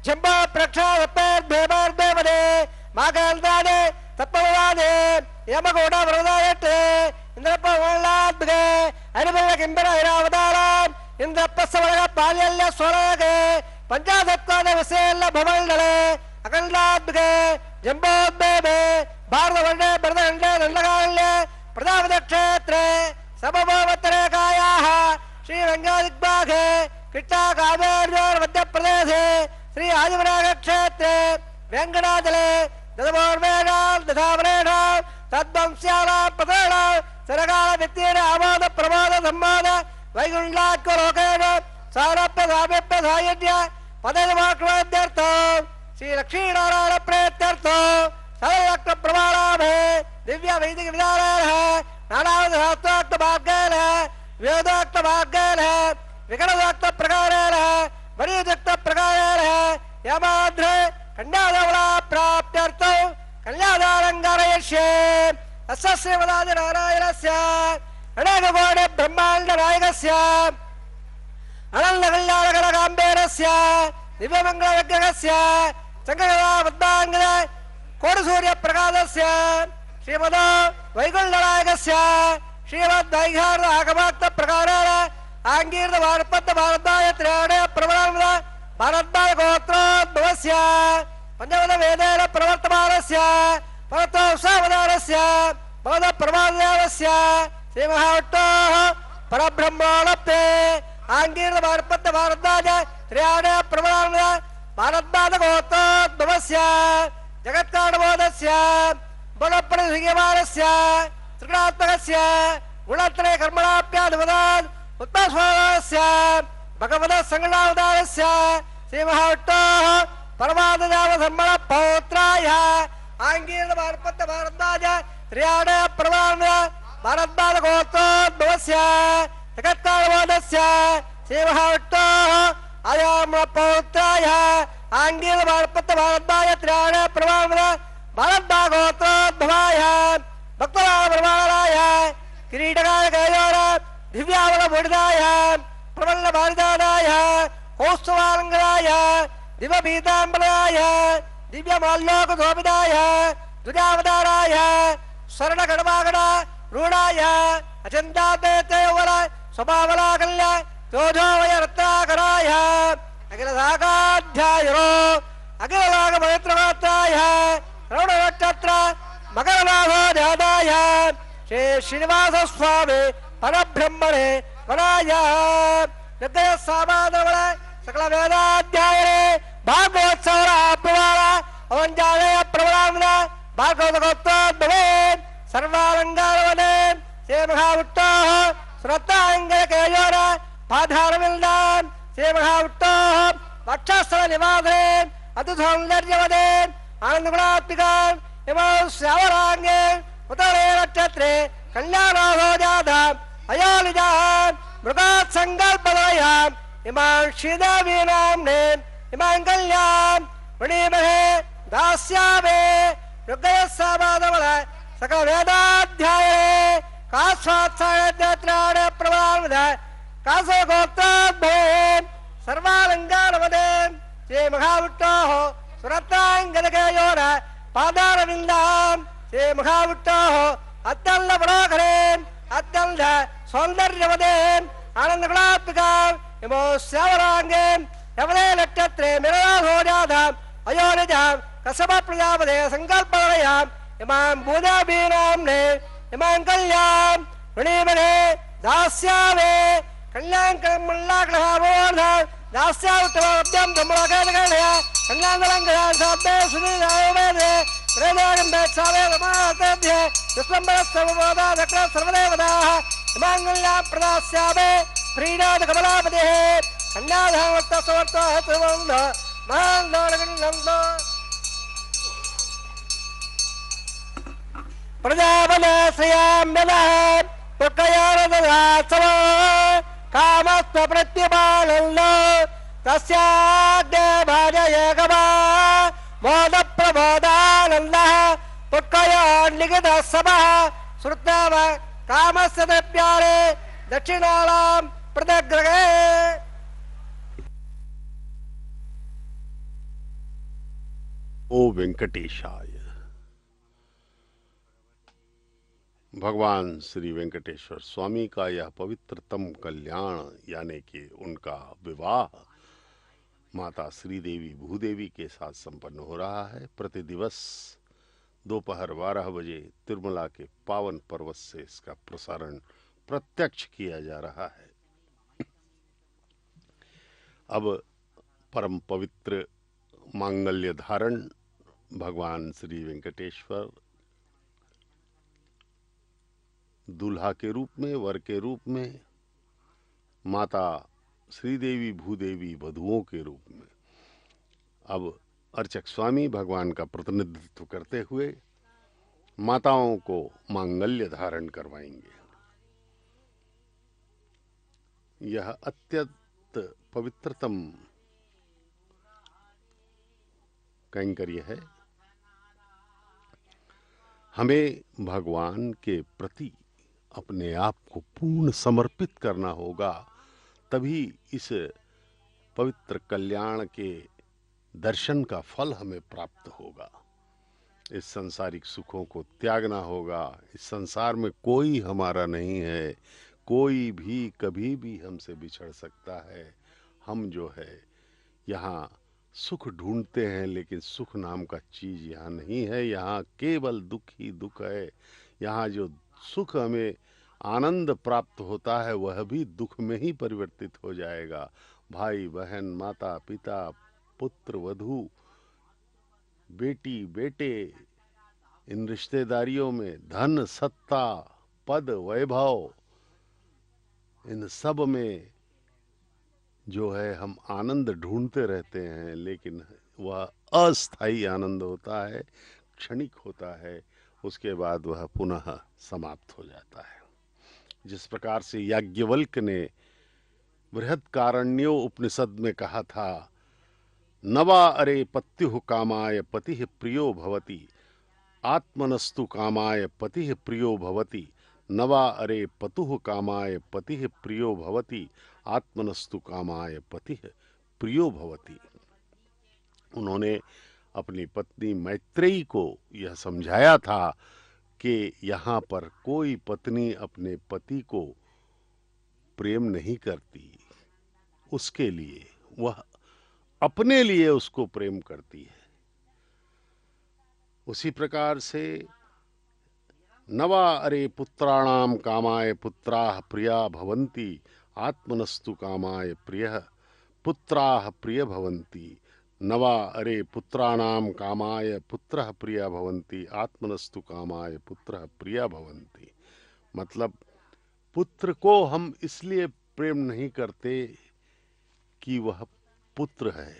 జంబా ప్రక్షాళపేర్భేమార్భేమదే మాకాంతాదే తత్వవాదే యమగోడ వృదాయట్టే ఇంద్రపవల్లాద్భుగే అరిమల్ల కింబర ఐరావతారాం ఇంద్రప్పస్సవరగ పాల్యల్య స్వరగే పంచాసత్వాద విశేల్ల భవల్డలే అఖండాద్భుగే జంబోద్భేమే భారత వండే భరతఖండే దండకాళ్యే ప్రజాపతి క్షేత్రే సమభవత్తరేకాయాః गंगादिग्भागे कृष्णा कामेर्योर मध्य प्रदेशे श्री आदिवराग क्षेत्रे वेंकटाचले दधमोर्वेणां दधावरेणां तद्वंस्यानां पतेणां सरकाल वित्तीय आमोद प्रमोद सम्मान वैकुण्ठाख्य लोकेन सारभ्य सामिप्य सायुज्य पदवाक्यर्थो श्री लक्ष्मीनारायण प्रेत्यर्थो सर्वरक्त प्रमाणाभे दिव्य वैदिक विधान नानाविध शास्त्रोक्त भाग्येन वेदोक्त भाग्येन विकटोक्त प्रकारेण वरीयुक्त प्रकारेण यमाद्र कन्याधवला प्राप्त्यर्थो कन्यादारङ्गारयिष्ये अस्य श्रीमदादिनारायणस्य अनेककोटि ब्रह्माण्ड नायकस्य अनन्तकल्याणकरकाम्बेरस्य दिव्यमङ्गलविग्रहस्य शङ्करपद्माङ्गद कोटिसूर्यप्रकाशस्य श्रीमदो वैकुण्ठनायकस्य श्रीमद्वैघार्ध आगमाक्तप्रकारेण आङ्गीर्धभारतभारताय प्रबलान्वित भारद्वाजगोत्रोद्भवस्य पञ्चमवेदेन प्रवर्तमानस्य भगवतोत्सावधानस्य भगवतप्रभादेवस्य श्रीमहाविष्णोः परब्रह्मणप्ते आङ्गीर्धभारतभारताय प्रबलान्वित भारद्वाजगोत्रोद्भवस्य जगत्कारणबोधस्य बलप्रतिगमानस्य त्रिगुणात्मकस्य गुणत्रय कर्मणाप्याधिपदात् उत्तमस्वभावस्य भगवतः संगणावतारस्य श्रीमहाविष्णोः परमादजावधर्मणपौत्राय आङ्गीर्धभारतभारताय प्रबलान्वित भारद्वाजगोत्रोद्भवस्य जगत्कारणबोधस्य श्रीमहाविष्णोः आयामपौत्राय आङ्गीर्धभारतभारताय प्रबलान्वित भारद्वाजगोत्रोद्भवाय भक्तरामप्रमाणाय किरीटकाय गयोर दिव्यावलभूषिताय प्रबलभारितानाय कौस्तुभालङ्काराय दिव्यपीताम्बराय दिव्यमाल्योकशोभिताय द्विजावताराय स्वर्णगणवागण रूढाय अचन्तादेवल स्वभावलाकल्य तेजोवय रत्नाकराय अखिलशाखाध्यायरो अखिललाकपवित्रमात्राय रवणनक्षत्र मकरनाथोजाताय श्री श्रीनिवासस्वामी परब्रह्मणे वराय निर्दयसामादवल सकल वेदाध्यायने भागवत्सवर प्रवाळ अवञ्जालय प्रबलान्वित भागवतगोत्रोद्भवे सर्वालङ्कारवने श्रीमहाविष्णोः श्रद्धाङ्गलकेयोर पाधारविल्दान् श्रीमहाविष्णोः वक्षस्थलनिवासे अतिसौन्दर्यवने आनन्दगुणात्मिकान् इमं श्रावराङ्गे उतरे नक्षत्रे कल्याणाभो जाताम् अयोनिजान् मृगात् सङ्कल्पदयाम् इमां श्रीदेवीनाम्ने इमां कल्याम् वृणीमहे दास्यामे ऋग्वेदसामादवल सकल वेदाध्याये कास्वात्सायत्राण प्रबलान्वित कासगोत्रोद्भवे सर्वालङ्कारवदे श्रीमहाविष्णोः सुरत्राङ्गदकेयोर पादारविन्दाम् श्रीमहाविष्णोः अत्यल्लपराकरेन् अत्यल्ल सौन्दर्यवदेन् आनन्दगुणात्मिकाम् इमो श्रावराङ्गेन् यवने नक्षत्रे मिरनाथो जाताम् अयोनिजाम् कश्यपप्रजापते सङ्कल्पवयाम् इमां भूदेवीनाम्ने इमां कल्याम् वृणीमहे दास्यामे कल्याङ्करमल्लाकलहावोर्धम् दास्यावुत्तमोद्यं धम्मलोकेनकर्णय कल्याङ्गलङ्कया शब्दे सुनीलायोमेदे प्रेदागम्भेत्सावे रमातेभ्ये विश्वम्बरस्सर्वबोधा दक्र सर्वदेवताः इमाङ्गल्यां प्रदास्यामे प्रीणादकमलापतेः कन्याधावर्तसवर्तः त्रिवन्द महान्दोलगण्डो प्रजापनाश्रयाम्यनः पुत्रयानददात्सव कामस्त्व प्रत्युपालन्नो तस्याग्ने भाजयेकमा मोदप्रबोधानन्दः पुत्रयोर्लिखितः सभः श्रुत्वा कामस्य द्रव्याणि दक्षिणानां प्रदग्रहे ओ वेंकटेशाय। भगवान श्री वेंकटेश्वर स्वामी का यह पवित्रतम कल्याण यानी कि उनका विवाह माता श्रीदेवी भूदेवी के साथ संपन्न हो रहा है। प्रतिदिवस दोपहर 12 बजे तिरुमला के पावन पर्वत से इसका प्रसारण प्रत्यक्ष किया जा रहा है। अब परम पवित्र मांगल्य धारण भगवान श्री वेंकटेश्वर दूल्हा के रूप में, वर के रूप में, माता श्रीदेवी भूदेवी वधुओं के रूप में अब अर्चक स्वामी भगवान का प्रतिनिधित्व करते हुए माताओं को मांगल्य धारण करवाएंगे। यह अत्यंत पवित्रतम कैंकर्य है। हमें भगवान के प्रति अपने आप को पूर्ण समर्पित करना होगा, तभी इस पवित्र कल्याण के दर्शन का फल हमें प्राप्त होगा। इस सांसारिक सुखों को त्यागना होगा। इस संसार में कोई हमारा नहीं है, कोई भी कभी भी हमसे बिछड़ सकता है। हम जो है यहाँ सुख ढूंढते हैं, लेकिन सुख नाम का चीज यहाँ नहीं है। यहाँ केवल दुख ही दुख है। यहाँ जो सुख हमें आनंद प्राप्त होता है वह भी दुख में ही परिवर्तित हो जाएगा। भाई बहन, माता पिता, पुत्र वधू, बेटी बेटे, इन रिश्तेदारियों में धन सत्ता पद वैभव, इन सब में जो है हम आनंद ढूंढते रहते हैं, लेकिन वह अस्थायी आनंद होता है, क्षणिक होता है, उसके बाद वह पुनः समाप्त हो जाता है। जिस प्रकार से याज्ञवल्क्य ने बृहत्कारण्यो उपनिषद में कहा था, नवा अरे पत्युः कामाय पतिः प्रियो भवति, आत्मनस्तु कामाय पतिः प्रियो भवति, नवा अरे पतुः कामाय पतिः प्रियो भवति, आत्मनस्तु कामाय पतिः प्रियो भवति। उन्होंने अपनी पत्नी मैत्रेयी को यह समझाया था कि यहाँ पर कोई पत्नी अपने पति को प्रेम नहीं करती, उसके लिए, वह अपने लिए उसको प्रेम करती है। उसी प्रकार से नवा अरे पुत्राणाम कामाय पुत्राः प्रिया भवन्ति, आत्मनस्तु कामाय प्रियः पुत्राः प्रिय भवन्ति, नवा अरे पुत्राणाम कामाय पुत्रः प्रिया भवन्ति, आत्मनस्तु कामाय पुत्रः प्रिया भवन्ति। मतलब पुत्र को हम इसलिए प्रेम नहीं करते कि वह पुत्र है,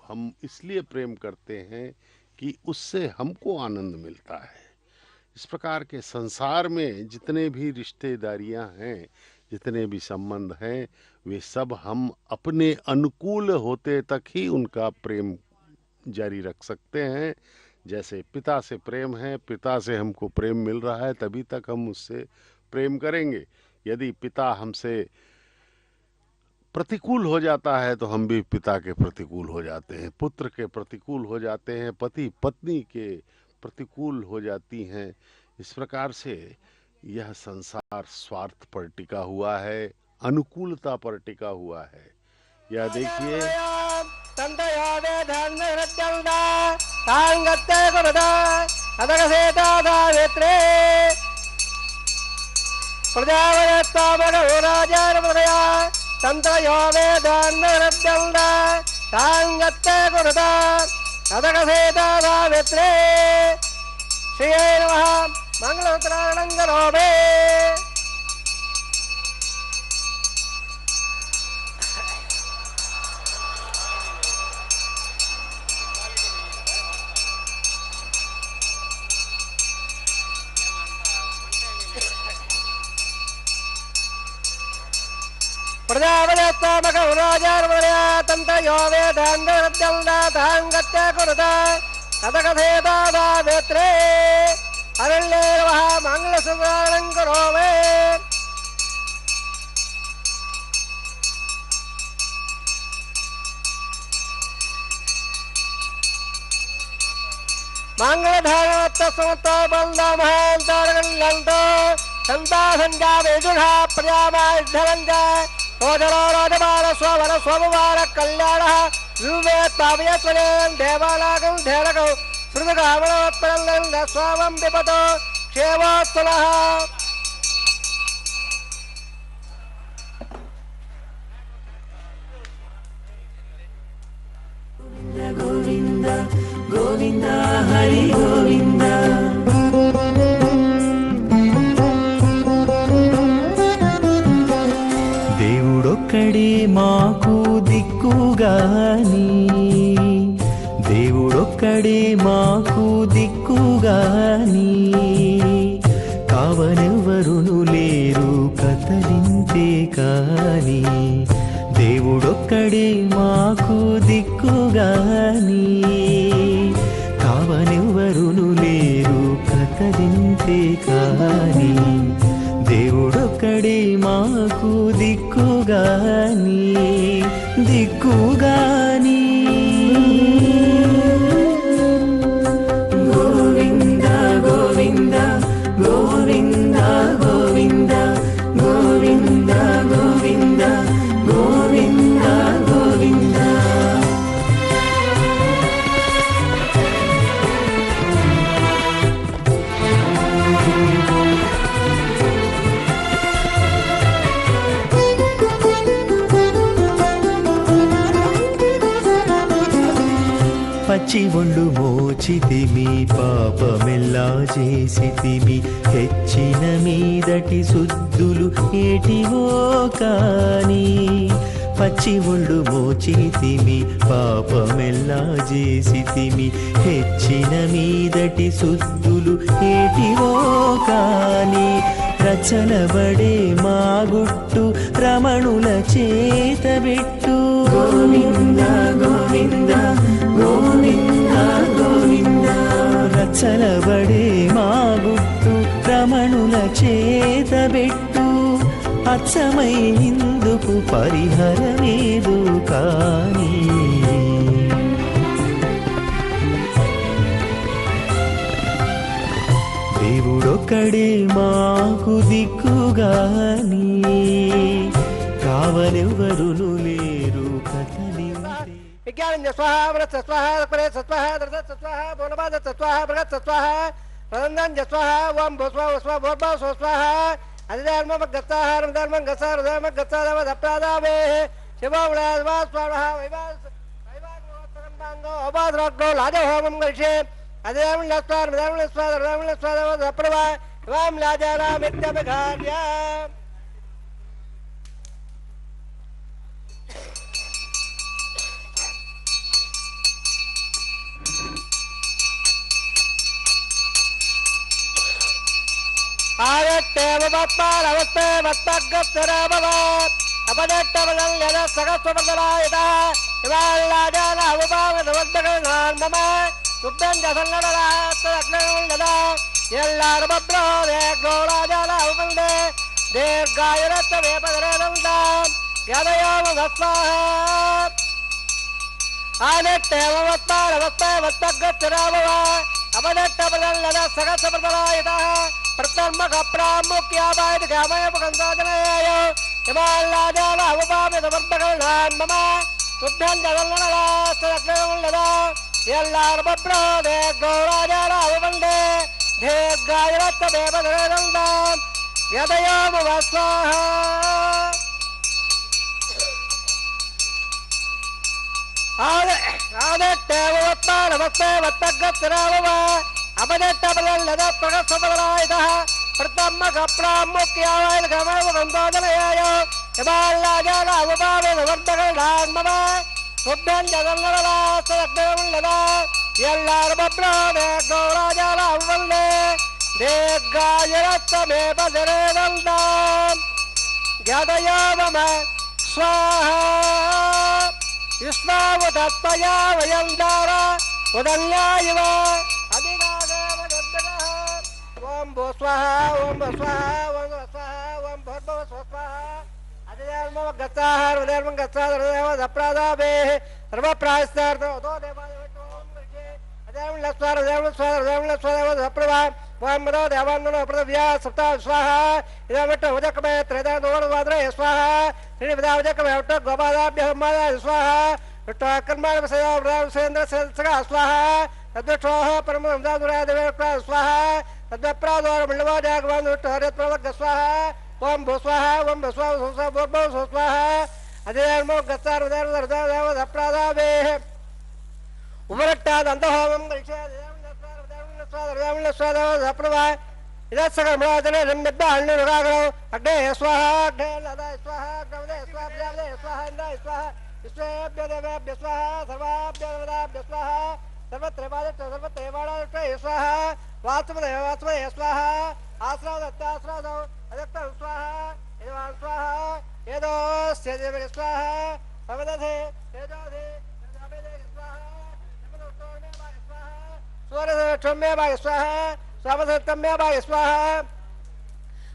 हम इसलिए प्रेम करते हैं कि उससे हमको आनंद मिलता है। इस प्रकार के संसार में जितने भी रिश्तेदारियां हैं, जितने भी संबंध हैं, वे सब हम अपने अनुकूल होते तक ही उनका प्रेम जारी रख सकते हैं। जैसे पिता से प्रेम है, पिता से हमको प्रेम मिल रहा है, तभी तक हम उससे प्रेम करेंगे। यदि पिता हमसे प्रतिकूल हो जाता है तो हम भी पिता के प्रतिकूल हो जाते हैं, पुत्र के प्रतिकूल हो जाते हैं, पति पत्नी के प्रतिकूल हो जाती हैं। इस प्रकार से यह संसार स्वार्थ पर टिका हुआ है, अनुकूलता पर टिका हुआ है। यह देखिए, तंत्रयो वेदान्नरद्यल्दा तांगत्ते कुरुता अदकसेतादावित्रे श्रीये नमः मंगलसूत्राणं करोमि। प्रजापतित्वामकौराजार्मणया तन्तयो वेदान्नरद्यल्दा तांगत्ते कुरुता अदकसेतादावित्रे अरण्ये नमः मंगलसूत्राणं करोमि। मंगलधारणत्वसमतो बलमहान्तरगल्लन्तो संता संजावेजुषा प्रजामायुद्धरञ्च ओजरो रोजमार स्ववर स्वमुवार कल्याणः विवेत्तावयस्वरेन् देवानागं धेरकौ श्रुतगावनोत्पलन् स्वामं पिबतो क्षेमोत्तलः। దేవుడొక్కడే మాకు దిక్కుగాని దేవుడొక్కడే మాకు దిక్కుగాని కావనెవ్వరును లేరు కదలింతే కాని దేవుడొక్కడే మాకు దిక్కుగాని కావనెవ్వరును లేరు కదలింతే కాని దేవుడొక్కడే మాకు దిక్కుగాని దిక్కుగాని గోవింద గోవింద గోవింద గోవింద గోవింద గోవింద గోవింద గోవింద పచ్చి ఒళ్ళు మోచితిమి పాపమెల్లా చేసితిమి హెచ్చిన మీదటి శుద్ధులు ఏటివో కాని పచ్చి ఒళ్ళు మోచితిమి పాపమెల్లా చేసితిమి హెచ్చిన మీదటి శుద్ధులు ఏటివో కాని రచనబడే మా గుట్టు రమణుల చేతబెట్టు గోవింద గోవింద గోవింద గోవింద రచనబడే మా గుట్టు రమణుల చేతబెట్టు అచ్చమై ఇందుకు పరిహరమేదు కాని దేవుడొక్కడే మాకు దిక్కుగాని కావనెవ్వరును లేరు కదలింతే విజ్ఞానం స్వాహ వ్రత స్వాహ పరే స్వాహ దర్శ స్వాహ బోలబాద స్వాహ బృహత్ స్వాహ ప్రదందం స్వాహ ఓం భస్వ స్వ భోర్భ స్వాహ అధిధర్మ గత్తాహారం ధర్మం గత్తార ధర్మ గత్తాదవ దప్రాదావే శివోళాద్వా స్వాహ వైవాస్ వైవాగ్నోత్తరంబాంగో అబాద్రగ్నో లాజహోమం గరిషే అధిధర్మ లస్వార్ ధర్మ లస్వార్ ధర్మ లస్వాదవ దప్రవా ఇవాం లాజారామిత్యమఘార్య ఆగట్టేవ వత్పారవస్తే వత్తగ్గస్తరాభవ అపదట్టబలం యద సగస్వపదరాయత ఇవాళ్ళాజాల అవభావదవద్దగణాన్మమ శుద్ధం జసన్నడరాత్తగ్నయద ఎల్లారభద్రోదే గోళాజాల అవమందే దీర్ఘాయురత్త వేపదరేదంత యదయామ వస్వాహ ఆగట్టేవ వత్పారవస్తే వత్తగ్గస్తరాభవ అపదట్టబలం యద సగస్వపదరాయత ప్రతర్మక ప్రాముఖ్యాబాయ్ గామయ పకంసాజనయాయ హిమాలయాజాల అవపామితవర్ధగణాన్మమ శుద్ధం జగల్లనలాస్తగ్నయముల్లదా ఎల్లార్భద్రోదే గౌరాజాల అవమందే దీర్ఘాయురత్త వేపదరేదంత యదయామ వస్వాహ ఆదట్టేవ వత్మానవస్తే వత్తగ్గత్తిరావవ అపదట్టబలల్లద ప్రగస్వపదరాయత ప్రతమ్మక ప్రాముఖ్యావాయ గమయ గంధోదనయాయ హిమాలయాజాల అవపామితవర్ధగణాన్మమ శుద్ధం జగల్లనలాస్తగ్నయముల్లదా ఎల్లార్భద్రోదే గౌరాజాల అవమందే దీర్ఘాయురత్త వేపదరేదంత యదయామ స్వాహ విశ్వావతత్వయా వయం దార ఉదన్యాయివ అధిగాదేవ జద్దగః ఓం భూ స్వాహ ఓం భూ స్వాహ ఓం భూ స్వాహ ఓం భూర్భువ స్వాహ అధిధర్మ గత్తాహ హృదయర్మం గత్తాదేవ దప్రాదావే సర్వప్రాయస్తార్థం ఉదో దేవాయ ఓం గృహే అధిధర్మ లస్వార హృదయర్మ స్వాహ హృదయర్మ లస్వాదేవ దప్రవా ఓం మదో దేవాన్నో ప్రదవ్యా సప్తా స్వాహ ఇదమట్ట ఉదకమే త్రేదా దోరవాద్రే స్వాహ శ్రీ విదావజకమే ఉట్ట గోపాదాభ్య హమాద స్వాహ ఉట్ట కర్మాణ సయా వ్రాసేంద్ర సగా స్వాహ తద్వక్షోహ పరమం దాదురాదేవ స్వాహ తద్వప్రాదోర మిళవా జాగవాన్ ఉట్ట హరిత ప్రవగ స్వాహ ఓం భూ స్వాహ ఓం భూ స్వాహ స్వాహ భూర్భవ స్వాహ అధిధర్మో గత్తార హృదయర్మ దప్రాదావే ఉపరట్టాద్ అంతహోమం గరిషే అధిధర్మ గత్తార హృదయర్మ స్వాహ దప్రవా इदत्सकर्मणाचने सम्यद्धान्यनुरागणौ अग्ने स्वाहा अग्ने लदा स्वाहा अग्नवदे स्वाहा प्रजापदे स्वाहा इन्द्राय स्वाहा विश्वेभ्यो देवेभ्यो स्वाहा सर्वाभ्यो देवताभ्यो स्वाहा सर्वत्र वादत्ते स्वाहा वास्तवदे स्वाहा आश्रवदत्ताश्रवदौ अदत्तं स्वाहा यजमान् स्वाहा यदोस्य देवे स्वाहा समदधे तेजोधे तेजोमेदे स्वाहा नमोस्तोमे भाग स्वाहा सूर्यसक्षम्ये भाग स्वाहा स्वामसत्तम्ये भाग स्वाहा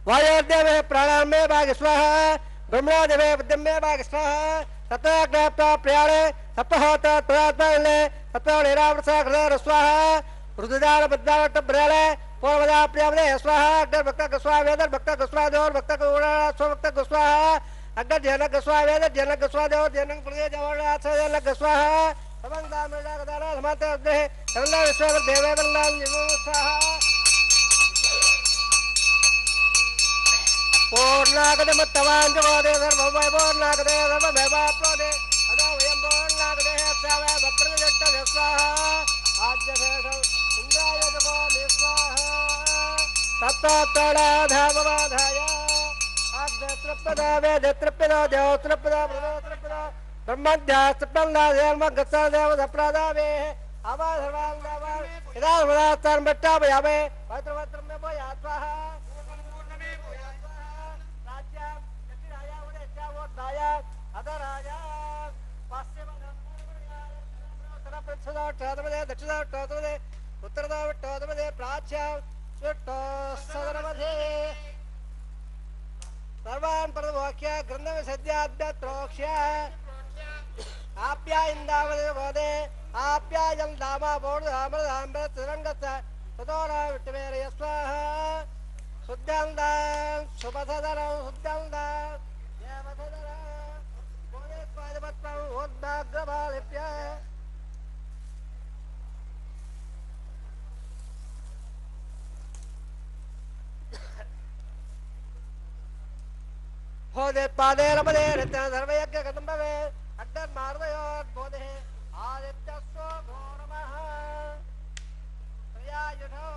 वायुर्देवे प्राणान्मे भाग स्वाहा ब्रह्मदेवे बुद्धिम्ये भाग स्वाहा सप्ताग्नप्ता प्रयाणे सप्तहोत्र तदात्मले सप्तवणिरावृता कृतर स्वाहा रुद्रदान बुद्धावट्ट ब्रयाणे पूर्वदा प्रियवदे स्वाहा अग्नि भक्त स्वाहा वेद भक्त स्वाहा देव भक्त गुणा स्व भक्त स्वाहा अग्नि जनक स्वाहा वेद जनक स्वाहा देव जनक प्रदे जवनाथ जनक स्वाहा समंदा मेला गदाना समात देह समंदा विश्व देवे वल्लाम जिनो स्वाहा पूर्णागदमत्तवान् जगोदे सर्वमय पूर्णागदे सर्वमेवाप्नोदे अदो वयं पूर्णागदे स्वाहा वक्रजट्ट स्वाहा आद्यशेषं इन्द्राय जगो स्वाहा तत्तोत्तराधामवाधाय अग्नतृप्पदा वेदतृप्पदा देवतृप्पदा ब्रह्मतृप्पदा ब्रह्मध्यास्तृप्पन्दादेवमगत्सदेव सप्रादावे अवाधर्वाङ्गावा यदा सर्वदास्तान् भट्टाभयामे पवित्रवत्रम्य भूया स्वाहा उत्तरदावट्टोदमदे प्राच्या सर्वान् प्रदमोक्ष्य ग्रन्थविसद्याद्यत्रोक्ष्य आप्यायिन्दावदे बोधे आप्यायं दामा बोर्धामृताम्बरतिरङ्गस्य ततोरा विट्टवेरय स्वाहा शुद्धान्दां शुभसदरं शुद्धान्दां देवसदरं बोधे स्वादिपत्रं उद्भाग्रबालिप्य होदे पादे रमदे रत्न सर्वयज्ञ कथं भवे अग्निर्मार्दयोद्बोधे आदित्यस्व भो नमः प्रियायुधो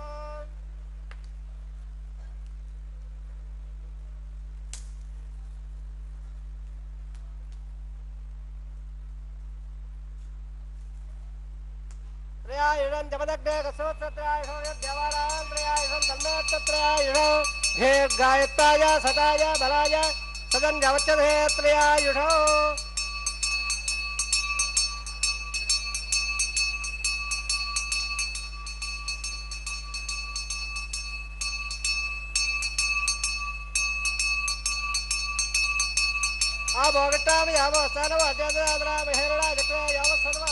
त्रयायुधं जपदग्ने कसोत्रयायुधो यद्यवारां त्रयायुधं धर्मेत्तत्रयायुधो हे गायत्ताय सदाय बलाय सदन जवच्चते त्रयायुधो आभोगट्टाम यावो सनव अजदरा मेहरड़ा जक्र यावो सनव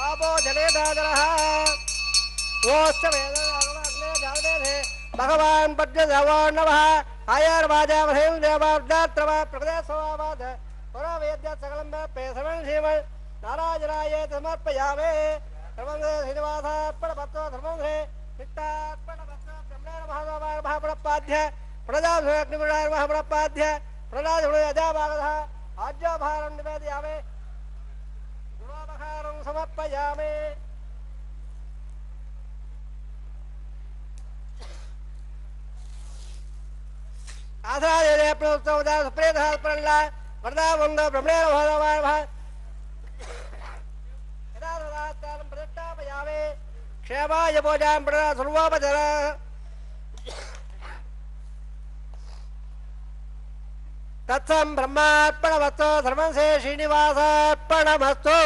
आबो जले दादरः ओश्च वेदनाग्ने जागदे थे भगवान् पद्यदेवो नमः आयर्वाजा वहें देवार्दात्रवा प्रकदेशवाद पुरावेद्य सकलं पेसमं श्रीमन् नारायणाय समर्पयामि सर्वं श्रीनिवासार्पणपत्रो धर्मं हि नित्यार्पणपत्रो ब्रह्मेण महाप्रपाद्य प्रजाभ्यग्निगुणाय महाप्रपाद्य प्रजाधुणयजाभागधः आज्यभारं निवेदयामि गुणोपहारं समर्पयामि आधारे प्रोक्तोदा सुप्रेधा प्रणला वरदावंग ब्रह्मेण भगवान् यदा ददातां प्रतिष्ठापयामि क्षेमाय भोजां प्रणा सर्वोपचर तत्सं ब्रह्मार्पणमस्तु सर्वं से श्रीनिवासार्पणमस्तु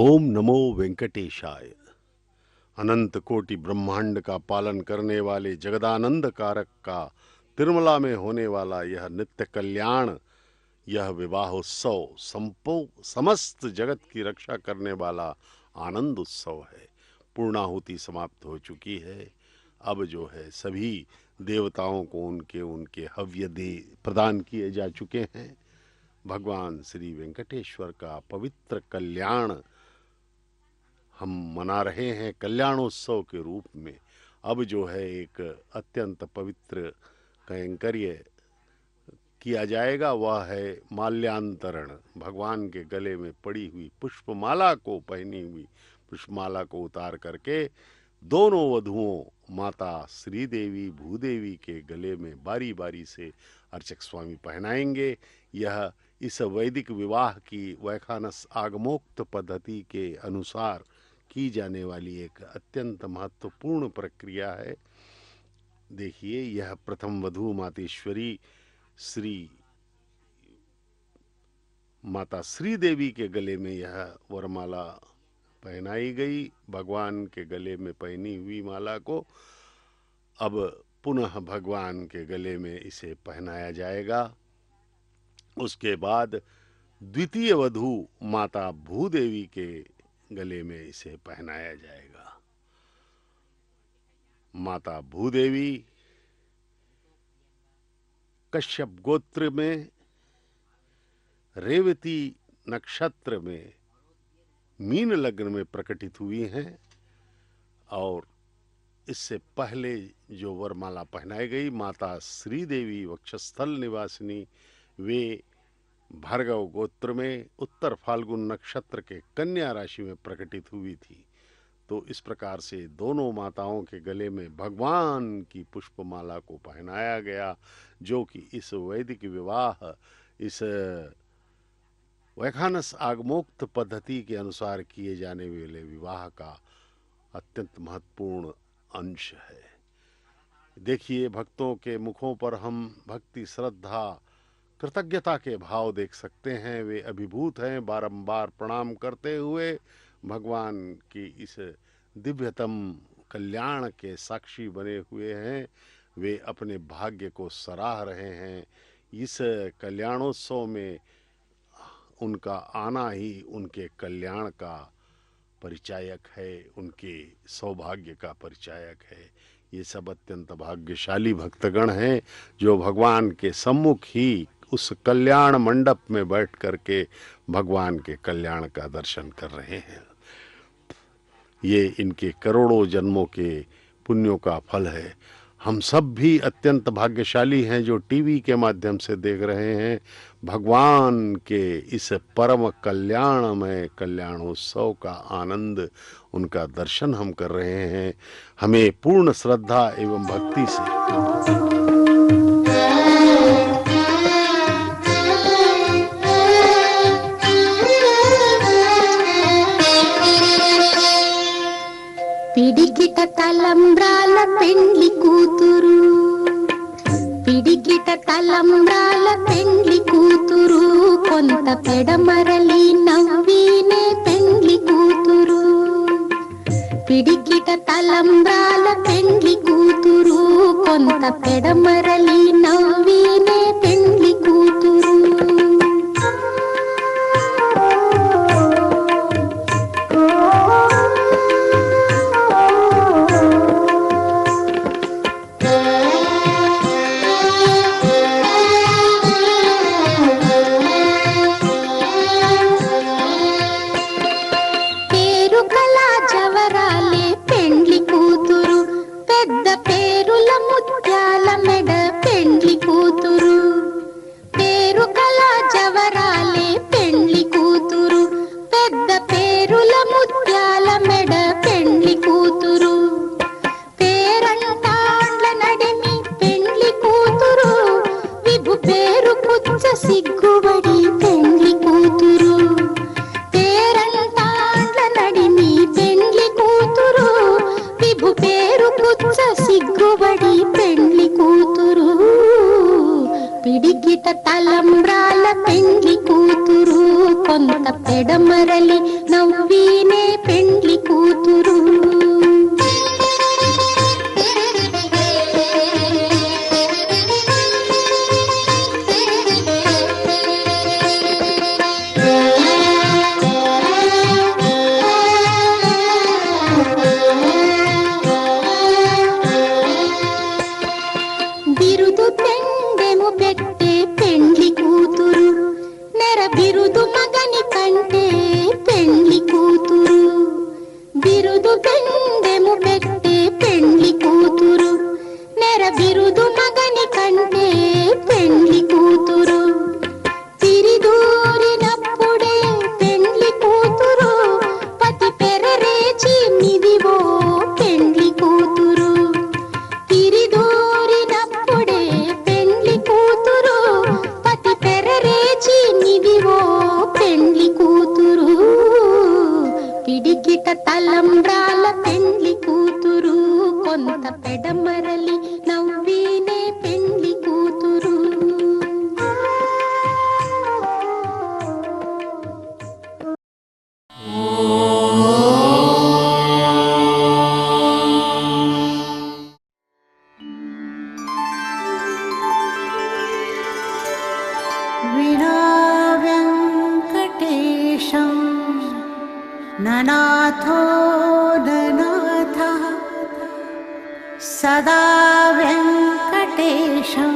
ओम नमो वेंकटेशाय। अनंत कोटि ब्रह्मांड का पालन करने वाले जगदानंद कारक का तिरुमला में होने वाला यह नित्य कल्याण, यह विवाह उत्सव समस्त जगत की रक्षा करने वाला आनंद उत्सव है। पूर्णाहुति समाप्त हो चुकी है। अब जो है सभी देवताओं को उनके हव्य दे प्रदान किए जा चुके हैं। भगवान श्री वेंकटेश्वर का पवित्र कल्याण हम मना रहे हैं कल्याणोत्सव के रूप में। अब जो है एक अत्यंत पवित्र कैंकर्य किया जाएगा, वह है माल्यान्तरण। भगवान के गले में पड़ी हुई पुष्पमाला को, पहनी हुई पुष्पमाला को उतार करके दोनों वधुओं माता श्रीदेवी भूदेवी के गले में बारी बारी से अर्चक स्वामी पहनाएंगे। यह इस वैदिक विवाह की वैखानस आगमोक्त पद्धति के अनुसार की जाने वाली एक अत्यंत महत्वपूर्ण प्रक्रिया है। देखिए, यह प्रथम वधू मातेश्वरी श्री माता श्रीदेवी के गले में यह वरमाला पहनाई गई। भगवान के गले में पहनी हुई माला को अब पुनः भगवान के गले में इसे पहनाया जाएगा। उसके बाद द्वितीय वधू माता भूदेवी के गले में इसे पहनाया जाएगा। माता भूदेवी कश्यप गोत्र में रेवती नक्षत्र में मीन लग्न में प्रकटित हुई हैं और इससे पहले जो वरमाला पहनाई गई माता श्रीदेवी वक्षस्थल निवासिनी, वे भार्गव गोत्र में उत्तर फाल्गुन नक्षत्र के कन्या राशि में प्रकटित हुई थी। तो इस प्रकार से दोनों माताओं के गले में भगवान की पुष्पमाला को पहनाया गया, जो कि इस वैदिक विवाह, इस वैखानस आगमोक्त पद्धति के अनुसार किए जाने वाले विवाह का अत्यंत महत्वपूर्ण अंश है। देखिए, भक्तों के मुखों पर हम भक्ति, श्रद्धा, कृतज्ञता के भाव देख सकते हैं। वे अभिभूत हैं, बारंबार प्रणाम करते हुए भगवान की इस दिव्यतम कल्याण के साक्षी बने हुए हैं। वे अपने भाग्य को सराह रहे हैं। इस कल्याणोत्सव में उनका आना ही उनके कल्याण का परिचायक है, उनके सौभाग्य का परिचायक है। ये सब अत्यंत भाग्यशाली भक्तगण हैं जो भगवान के सम्मुख ही उस कल्याण मंडप में बैठ करके भगवान के कल्याण का दर्शन कर रहे हैं। ये इनके करोड़ों जन्मों के पुण्यों का फल है। हम सब भी अत्यंत भाग्यशाली हैं जो टीवी के माध्यम से देख रहे हैं भगवान के इस परम कल्याणमय कल्याणोत्सव का आनंद, उनका दर्शन हम कर रहे हैं। हमें पूर्ण श्रद्धा एवं भक्ति से పిడికిట తలంబ్రాల పెండ్లి కూతురు, పిడికిట తలంబ్రాల పెండ్లి కూతురు, కొంత పెడమరలి నవ్వినే పెండ్లి కూతురు. పిడికిట తలంబ్రాల పెండ్లి కూతురు, కొంత పెడమరలి నవ్వినే పెండ్లి కూతురు. సిగ్గుబడి పెండ్లి కూతురు, పేరంటాండ్ల నడిమి పెండ్లి కూతురు, విభు పేరు కుచ్చ సిగ్గుబడి పెండ్లి కూతురు. పిడికిట తలంబ్రాల పెండ్లి కూతురు, కొంత పెడమరలి నవ్వి బిరుదు మగని కంటే పెండ్లి కూతురు తిరిదూరినప్పుడే పెండ్లి కూతురు పతి పెరరేచి నిదివో పెండ్లి కూతురు తిరిదూరినప్పుడే పెండ్లి కూతురు పతి పెరరేచి నిదివో పెండ్లి కూతురు పిడికిట తలంబ్రాల పెండ్లి కూతురు కొంత పెడమరలి నవ్వినే పెండ్లి కూతురు विना वेङ्कटेशं ननाथो ननाथः सदा वेङ्कटेशं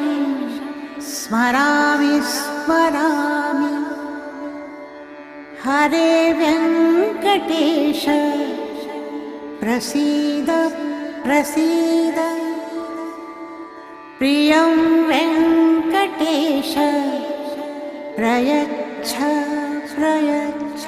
स्मरामि स्मरामि हरे वेङ्कटेश प्रसीद प्रसीद प्रियं वेङ्कटेश प्रयच्छ प्रयच्छ